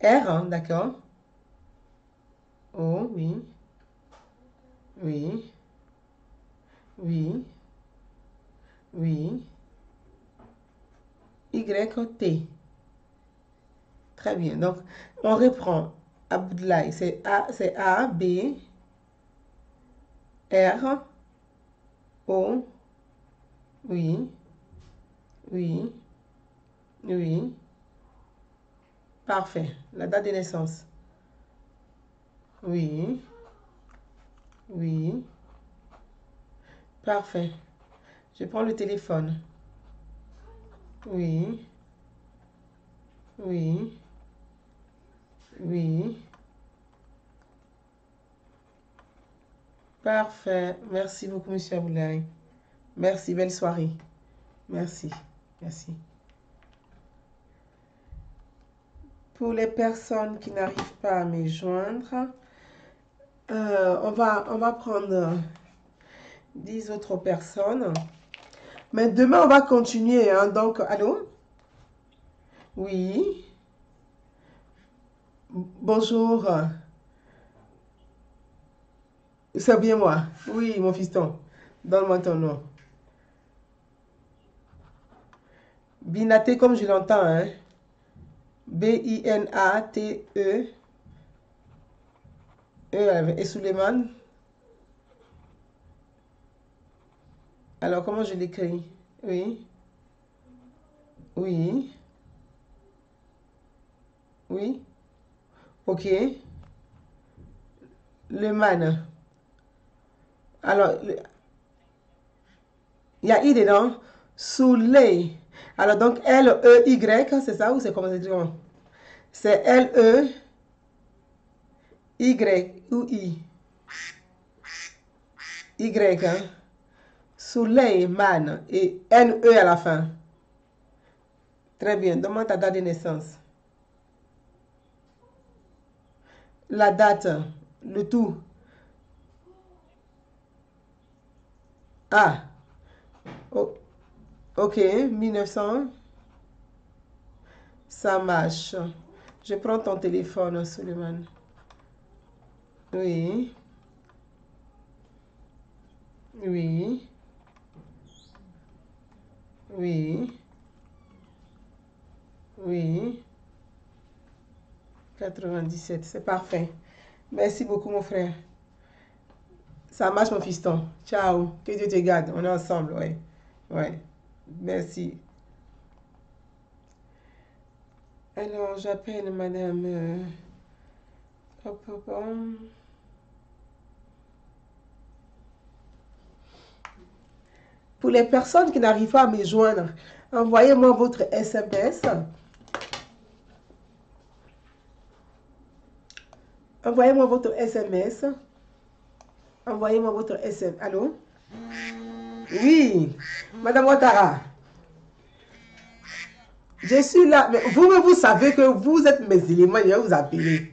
R, hein, d'accord. O, oui. Oui. Oui. Oui. Y-T. Très bien. Donc, on reprend. Abdoulaye, c'est A, B, R, O, oui, oui, oui. Parfait. La date de naissance. Oui, oui. Parfait. Je prends le téléphone. Oui, oui, oui. Parfait. Merci beaucoup, Monsieur Aboulaye. Merci, belle soirée. Merci, merci. Pour les personnes qui n'arrivent pas à me joindre, on va prendre 10 autres personnes. Mais demain, on va continuer. Hein. Donc, allô? Oui. Bonjour. C'est bien moi. Oui, mon fiston. Donne-moi ton nom. Binaté comme je l'entends. Hein? B-I-N-A-T-E. Et Suleiman. Alors, comment je l'écris? Oui. Oui. Oui. Ok. Le man. Alors, il y a I dedans. Souley. Alors, donc, L-E-Y, c'est ça ou c'est comment c'est écrit? C'est L-E-Y ou I. Y, hein? Suleiman et N-E à la fin. Très bien. Donne-moi ta date de naissance. La date, le tout. Ah, oh, ok, 1900. Ça marche. Je prends ton téléphone, Suleiman. Oui, oui, oui, oui. 97, c'est parfait. Merci beaucoup, mon frère. Ça marche, mon fiston. Ciao. Que Dieu te garde. On est ensemble, ouais. Ouais. Merci. Alors, j'appelle madame... hop, hop, hop. Pour les personnes qui n'arrivent pas à me joindre, envoyez-moi votre SMS. Envoyez-moi votre SMS. Envoyez-moi votre SMS. Allô? Oui, Madame Ouattara. Je suis là. Mais vous savez que vous êtes mes éléments. Je vais vous appeler.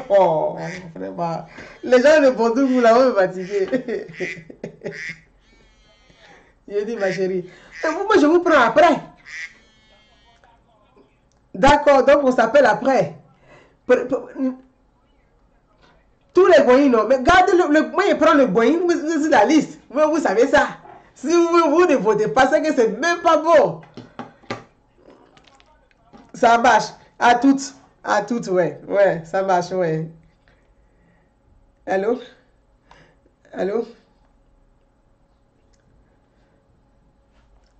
Oh, vraiment. Les gens ne vont vous là, on me fatiguer. Je dis, ma chérie. Moi, je vous prends après. D'accord, donc on s'appelle après. Tous les boyins, non. Mais gardez moi, je prends le boyin, vous êtes la liste. Vous savez ça. Si vous ne votez pas, c'est que c'est même pas bon. Ça marche. À toutes, ouais. Ouais, ça marche, ouais. Allô? Allô?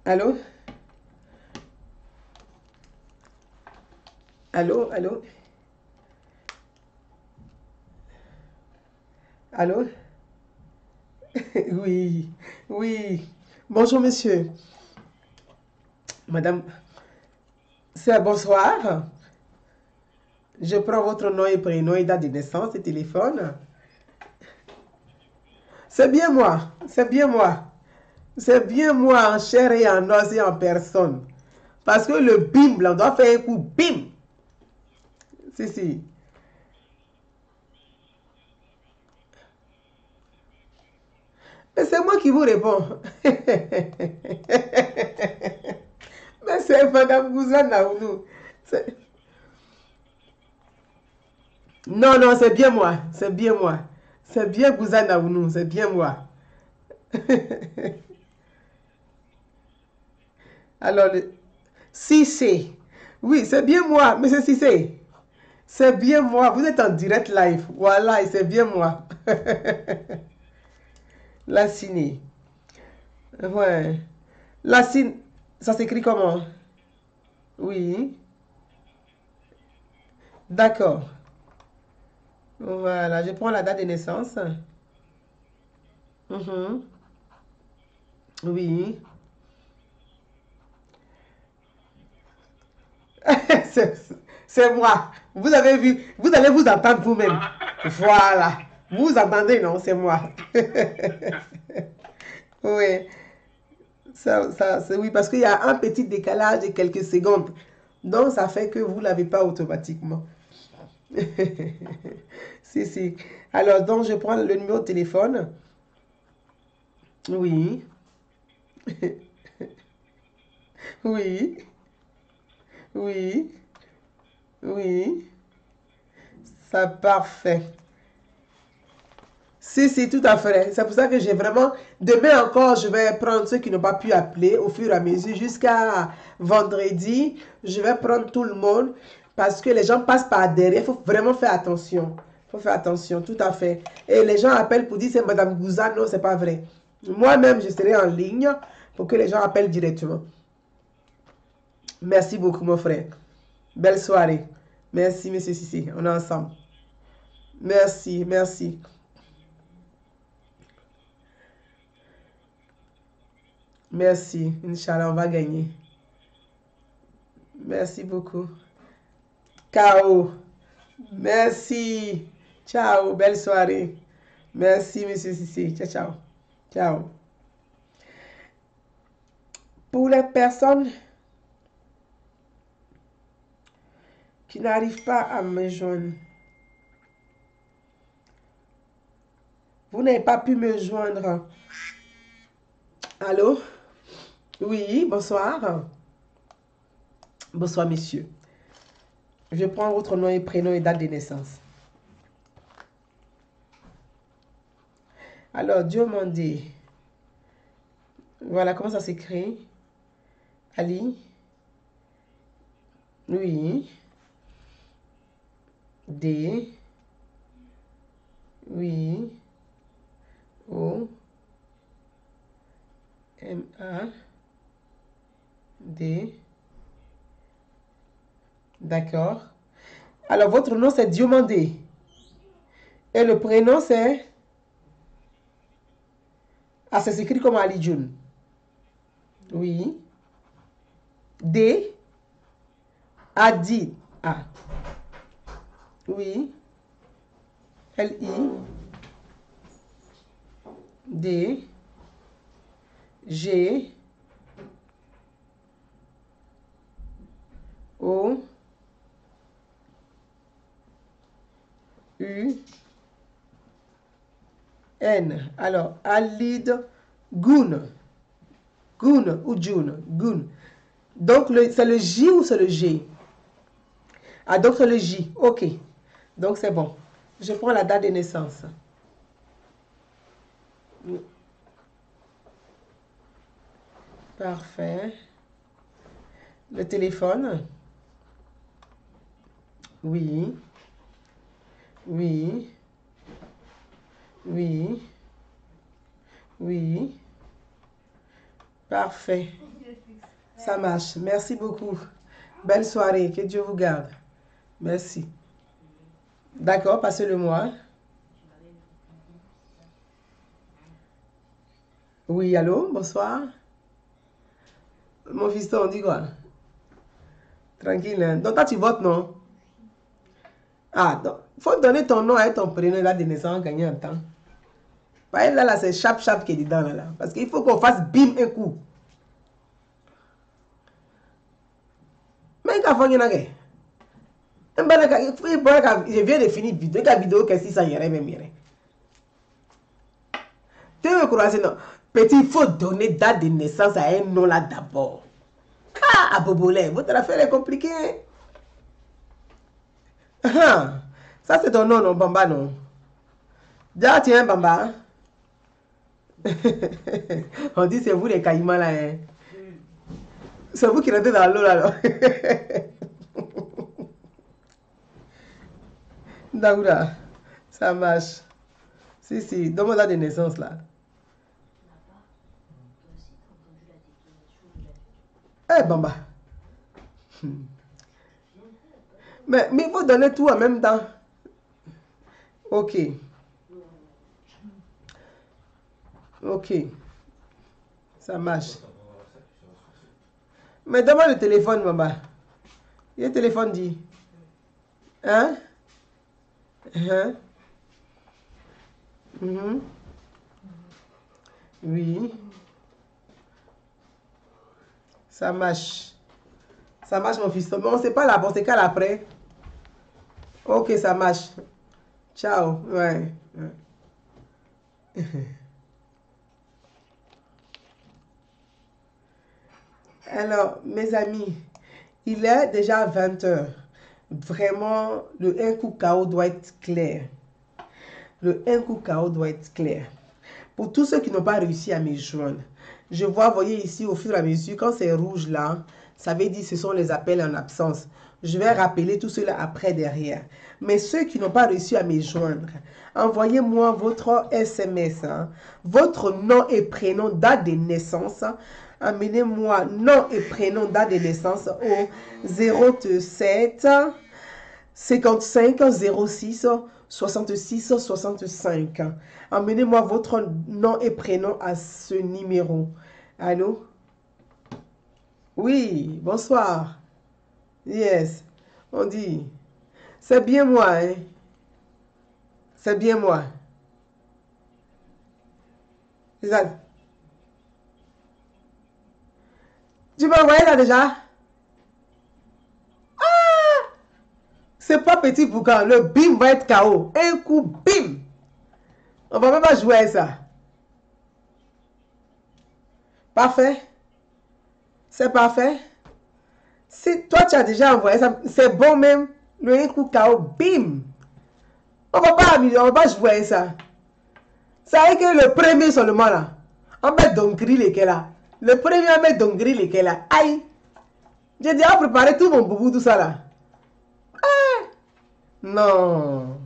Allô? Allô? Allô? Allô? Oui, oui. Bonjour, monsieur. Madame, c'est bonsoir. Je prends votre nom et prénom et date de naissance et téléphone. C'est bien moi. C'est bien moi. C'est bien moi en chair et en os et en personne. Parce que le bim, là, on doit faire un coup bim. Si, si. Mais c'est moi qui vous réponds. Mais c'est Madame Gouzane Naounou. Non, non, c'est bien moi. C'est bien moi. C'est bien Gouzane Naounou. C'est bien moi. Alors, si c'est. Oui, c'est bien moi, monsieur Cissé. C'est bien moi. Vous êtes en direct live. Voilà, et c'est bien moi. La ciné. Ouais. La ciné. Ça s'écrit comment? Oui. D'accord. Voilà, je prends la date de naissance. Mhm. Oui. c'est c'est moi. Vous avez vu, vous allez vous entendre vous-même. Voilà. Vous entendez, non? C'est moi. Oui. Oui, parce qu'il y a un petit décalage de quelques secondes. Donc, ça fait que vous ne l'avez pas automatiquement. Si, si. Alors, donc, je prends le numéro de téléphone. Oui. Oui. Oui. Oui. Ça, parfait. Si, si, tout à fait. C'est pour ça que j'ai vraiment... Demain encore, je vais prendre ceux qui n'ont pas pu appeler au fur et à mesure jusqu'à vendredi. Je vais prendre tout le monde parce que les gens passent par derrière. Il faut vraiment faire attention. Il faut faire attention, tout à fait. Et les gens appellent pour dire c'est Madame Gouza. Non, c'est pas vrai. Moi-même, je serai en ligne pour que les gens appellent directement. Merci beaucoup, mon frère. Belle soirée. Merci, monsieur Sissi. On est ensemble. Merci, merci. Merci. Inch'Allah, on va gagner. Merci beaucoup. K.O. Merci. Ciao. Belle soirée. Merci, monsieur Sissi. Ciao, ciao. Ciao. Pour les personnes qui n'arrivent pas à me joindre, vous n'avez pas pu me joindre. Allô? Oui, bonsoir. Bonsoir, monsieur. Je prends votre nom et prénom et date de naissance. Alors, Dieu m'a dit. Voilà comment ça s'écrit. Ali. Oui. D. Oui. O. M. A. D. D'accord. Alors, votre nom, c'est Diomandé. Et le prénom, c'est... Ah, c'est écrit comme Ali June. Oui. D. Adi. Ah. Oui. L-I. D. G. O. U. N. Alors, Alid Goun. Gun ou June. Gun. Donc, c'est le J ou c'est le G? Ah, donc c'est le J. Ok. Donc, c'est bon. Je prends la date de naissance. Parfait. Le téléphone. Oui. Oui. Oui. Oui. Parfait. Ça marche. Merci beaucoup. Belle soirée. Que Dieu vous garde. Merci. D'accord, passez-le-moi. Oui, allô, bonsoir. Mon fiston, on dit quoi? Tranquille, hein? Donc, toi, tu votes, non? Ah, donc, il faut donner ton nom et ton prénom là de naissance, gagner un temps. Bah, là, c'est chap qui est dedans, là. Parce qu'il faut qu'on fasse bim un coup. Mais quand il y en a je viens de finir la vidéo, qu'est-ce que ça y est, même. Tu veux me croiser, non? Petit, il faut donner date de naissance à un nom là d'abord. Ah, à Bobolé, votre affaire est compliquée. Ah, ça c'est ton nom, non, Bamba, non? Déjà, tiens, Bamba. On dit c'est vous les caïmans là, hein? C'est vous qui rentrez dans l'eau là. Daouda, ça marche. Si, donne-moi la de naissance là. Eh, Bamba. Mais il faut donner tout en même temps. Ok. Ok. Ça marche. Mais donne-moi le téléphone, Bamba. Le téléphone dit. Hein? Hein? Mhm. Oui. Ça marche. Ça marche, mon fils. Mais on ne sait pas là, on sait qu'à l'après. Ok, ça marche. Ciao. Ouais. Alors, mes amis, il est déjà 20 heures. Vraiment, le un coup KO doit être clair. Le un coup KO doit être clair. Pour tous ceux qui n'ont pas réussi à me joindre, je vois, voyez ici, au fur et à mesure, quand c'est rouge là, ça veut dire que ce sont les appels en absence. Je vais rappeler tout cela après derrière. Mais ceux qui n'ont pas réussi à me joindre, envoyez-moi votre SMS, hein, votre nom et prénom, date de naissance. Amenez-moi nom et prénom, date de naissance au 07 55 06 66 65. Emmenez-moi votre nom et prénom à ce numéro. Allô? Oui, bonsoir. Yes, on dit. C'est bien moi, hein? C'est bien moi. C'est ça. Tu m'as envoyé là déjà? C'est pas petit boucan. Le bim va être KO. Un coup, bim. On va même pas jouer à ça. Parfait. C'est parfait. Si toi tu as déjà envoyé ça, c'est bon même. Le un coup KO, bim. On va pas jouer à ça. Ça veut dire que le premier seulement là. On met Dongri lequel là. Le premier on met Dongri lequel là. Aïe. J'ai déjà préparé tout mon boubou, tout ça là. Ah. Non.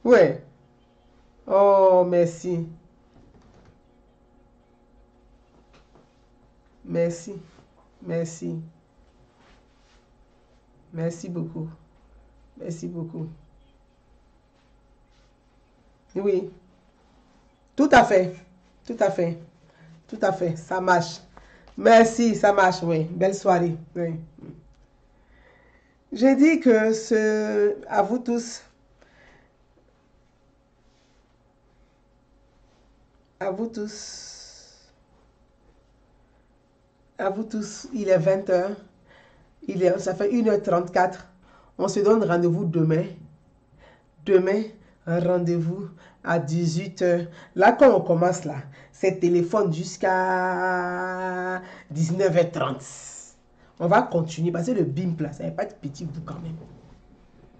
Ouais. Oh, merci. Merci. Merci. Merci beaucoup. Merci beaucoup. Oui. Tout à fait. Tout à fait. Tout à fait. Ça marche. Merci, ça marche, oui. Belle soirée. Oui. J'ai dit que à vous tous, à vous tous, à vous tous, il est 20 heures. Ça fait 1h34. On se donne rendez-vous demain. Demain, un rendez-vous à 18 h. Là, quand on commence là, c'est téléphone jusqu'à 19 h 30. On va continuer parce que le BIMP là, ça va pas être petit bout quand même.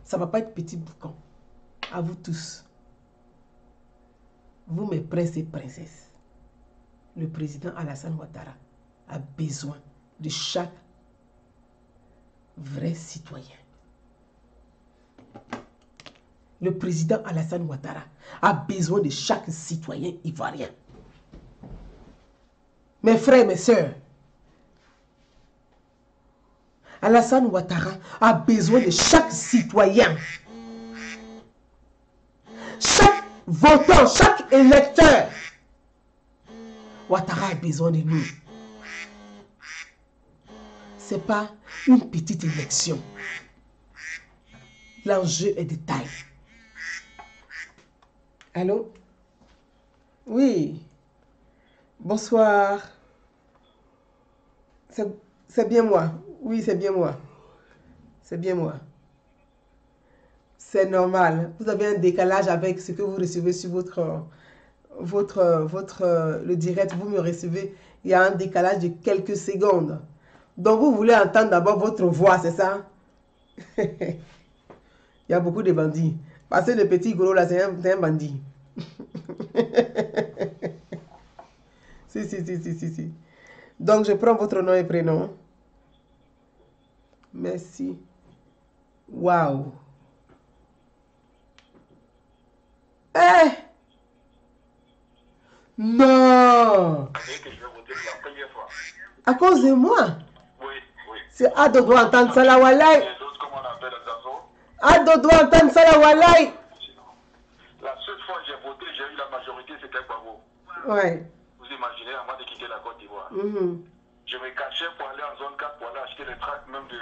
Ça va pas être petit boucan. À vous tous. Vous mes princes et princesses. Le président Alassane Ouattara a besoin de chaque vrai citoyen. Le président Alassane Ouattara a besoin de chaque citoyen ivoirien. Mes frères, mes sœurs, Alassane Ouattara a besoin de chaque citoyen. Chaque votant, chaque électeur. Ouattara a besoin de nous. Ce n'est pas une petite élection. L'enjeu est de taille. Allô? Oui. Bonsoir. C'est bien moi. Oui, c'est bien moi. C'est bien moi. C'est normal. Vous avez un décalage avec ce que vous recevez sur le direct. Vous me recevez. Il y a un décalage de quelques secondes. Donc, vous voulez entendre d'abord votre voix, c'est ça? Il y a beaucoup de bandits. Parce que le petit gros là, c'est un bandit. Si. Donc, je prends votre nom et prénom. Merci. Waouh. Eh! Non! À cause de moi? Oui. C'est Ado doit entendre ça la walai. Ado doit entendre ça la walai. La seule fois que j'ai voté, j'ai eu la majorité, c'était Gbagbo. Ouais. Vous imaginez, avant de quitter la Côte d'Ivoire. Je me cachais pour aller en zone 4 pour aller acheter les tracts même du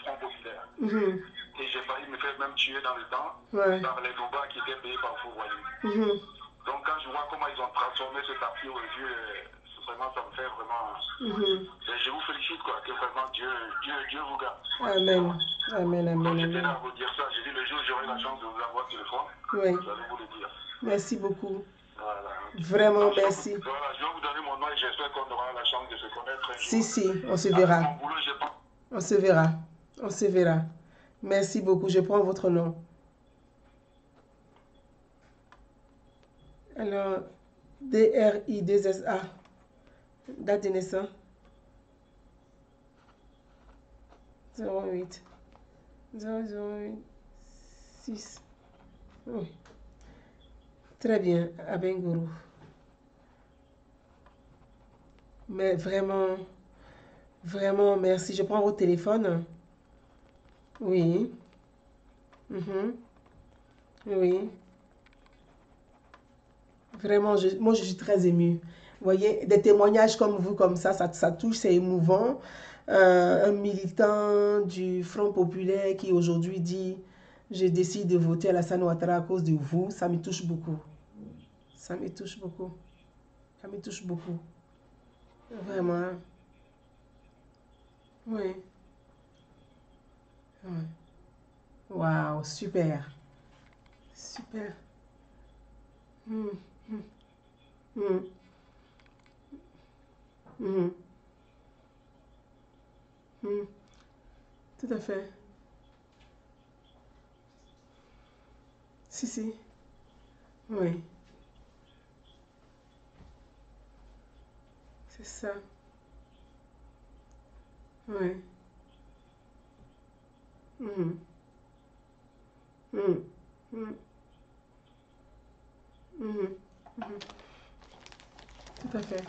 Front Populaire. Et j'ai failli me faire même tuer dans le temps par les Louba qui étaient payés par Fouroyou. Donc quand je vois comment ils ont transformé ce parti aux yeux, vraiment ça me fait vraiment... Je vous félicite quoi, que vraiment Dieu vous garde. Amen. Quand j'étais là à vous dire ça, j'ai dit le jour où j'aurai la chance de vous avoir au téléphone, j'allais vous le dire. Merci beaucoup. Voilà. Vraiment, donc, merci. Voilà, je vais vous donner mon nom et j'espère qu'on aura la chance de se connaître un jour. Si, on se verra. Avec mon boulot, j'ai pas... On se verra. Merci beaucoup. Je prends votre nom. Alors, DRI2SA. Date de naissance. 08. 008. 6. Oui. Très bien, Abengourou. Mais vraiment, merci. Je prends votre téléphone. Oui. Oui. Vraiment, moi, je suis très émue. Vous voyez, des témoignages comme vous, comme ça touche, c'est émouvant. Un militant du Front Populaire qui aujourd'hui dit « Je décide de voter Alassane Ouattara à cause de vous », ça me touche beaucoup. Ça me touche beaucoup. Vraiment. Oui. Waouh, super. Tout à fait. Si. Oui. C'est ça. Oui. Tout à fait.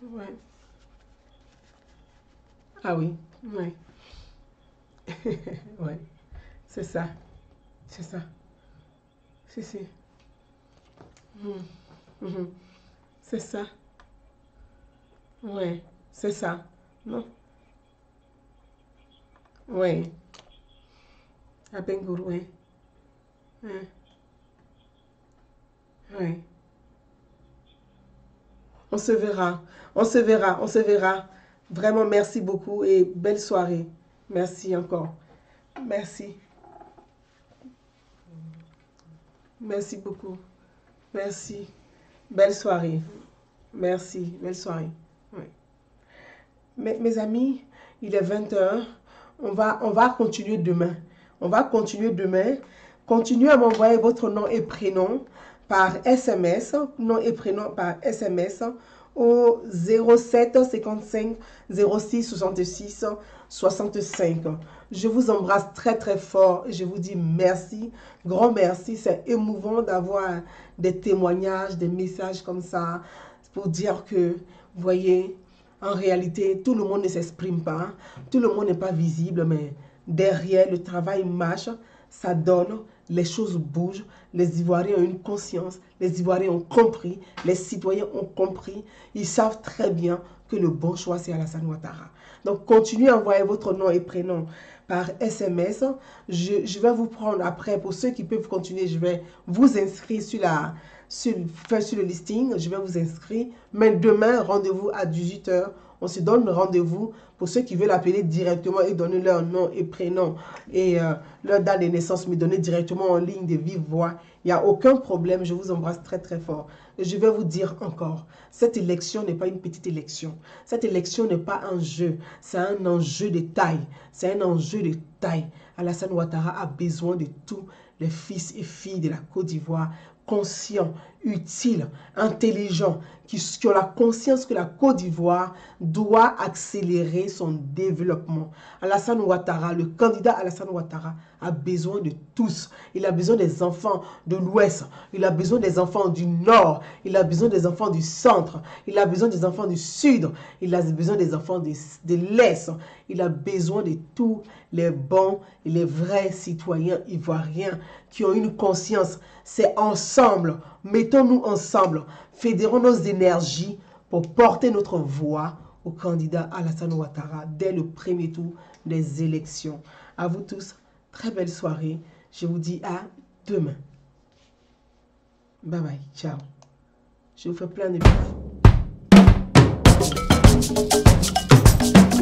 Oui. Ah oui. Oui. Oui. C'est ça. Si. C'est ça. Oui. C'est ça. Non. Oui. Abengourou, oui. Oui. On se verra. Vraiment, merci beaucoup et belle soirée. Merci encore. Merci. Merci beaucoup. Merci. Belle soirée. Merci. Belle soirée. Oui. Mes amis, il est 20h. On va continuer demain. On va continuer demain. Continuez à m'envoyer votre nom et prénom par SMS. Nom et prénom par SMS au 07 55 06 66 65. Je vous embrasse très très fort et je vous dis merci, grand merci. C'est émouvant d'avoir des témoignages, des messages comme ça pour dire que, vous voyez, en réalité, tout le monde ne s'exprime pas, tout le monde n'est pas visible, mais derrière, le travail marche, ça donne, les choses bougent, les Ivoiriens ont une conscience, les Ivoiriens ont compris, les citoyens ont compris, ils savent très bien que le bon choix, c'est Alassane Ouattara. Donc, continuez à envoyer votre nom et prénom par SMS. Je vais vous prendre après, pour ceux qui peuvent continuer, je vais vous inscrire sur le listing, je vais vous inscrire. Mais demain, rendez-vous à 18h. On se donne rendez-vous pour ceux qui veulent appeler directement et donner leur nom et prénom et leur date de naissance, me donner directement en ligne de vive voix. Il n'y a aucun problème, je vous embrasse très très fort. Et je vais vous dire encore, cette élection n'est pas une petite élection. Cette élection n'est pas un jeu, c'est un enjeu de taille. C'est un enjeu de taille. Alassane Ouattara a besoin de tous les fils et filles de la Côte d'Ivoire conscients, utiles, intelligents, qui ont la conscience que la Côte d'Ivoire doit accélérer son développement. Alassane Ouattara, le candidat Alassane Ouattara, a besoin de tous. Il a besoin des enfants de l'Ouest, il a besoin des enfants du Nord, il a besoin des enfants du Centre, il a besoin des enfants du Sud, il a besoin des enfants de l'Est, il a besoin de tous les bons et les vrais citoyens ivoiriens qui ont une conscience. C'est ensemble, mettons-nous ensemble, fédérons nos énergies pour porter notre voix au candidat Alassane Ouattara dès le premier tour des élections. À vous tous, très belle soirée. Je vous dis à demain. Bye bye, ciao. Je vous fais plein de bisous.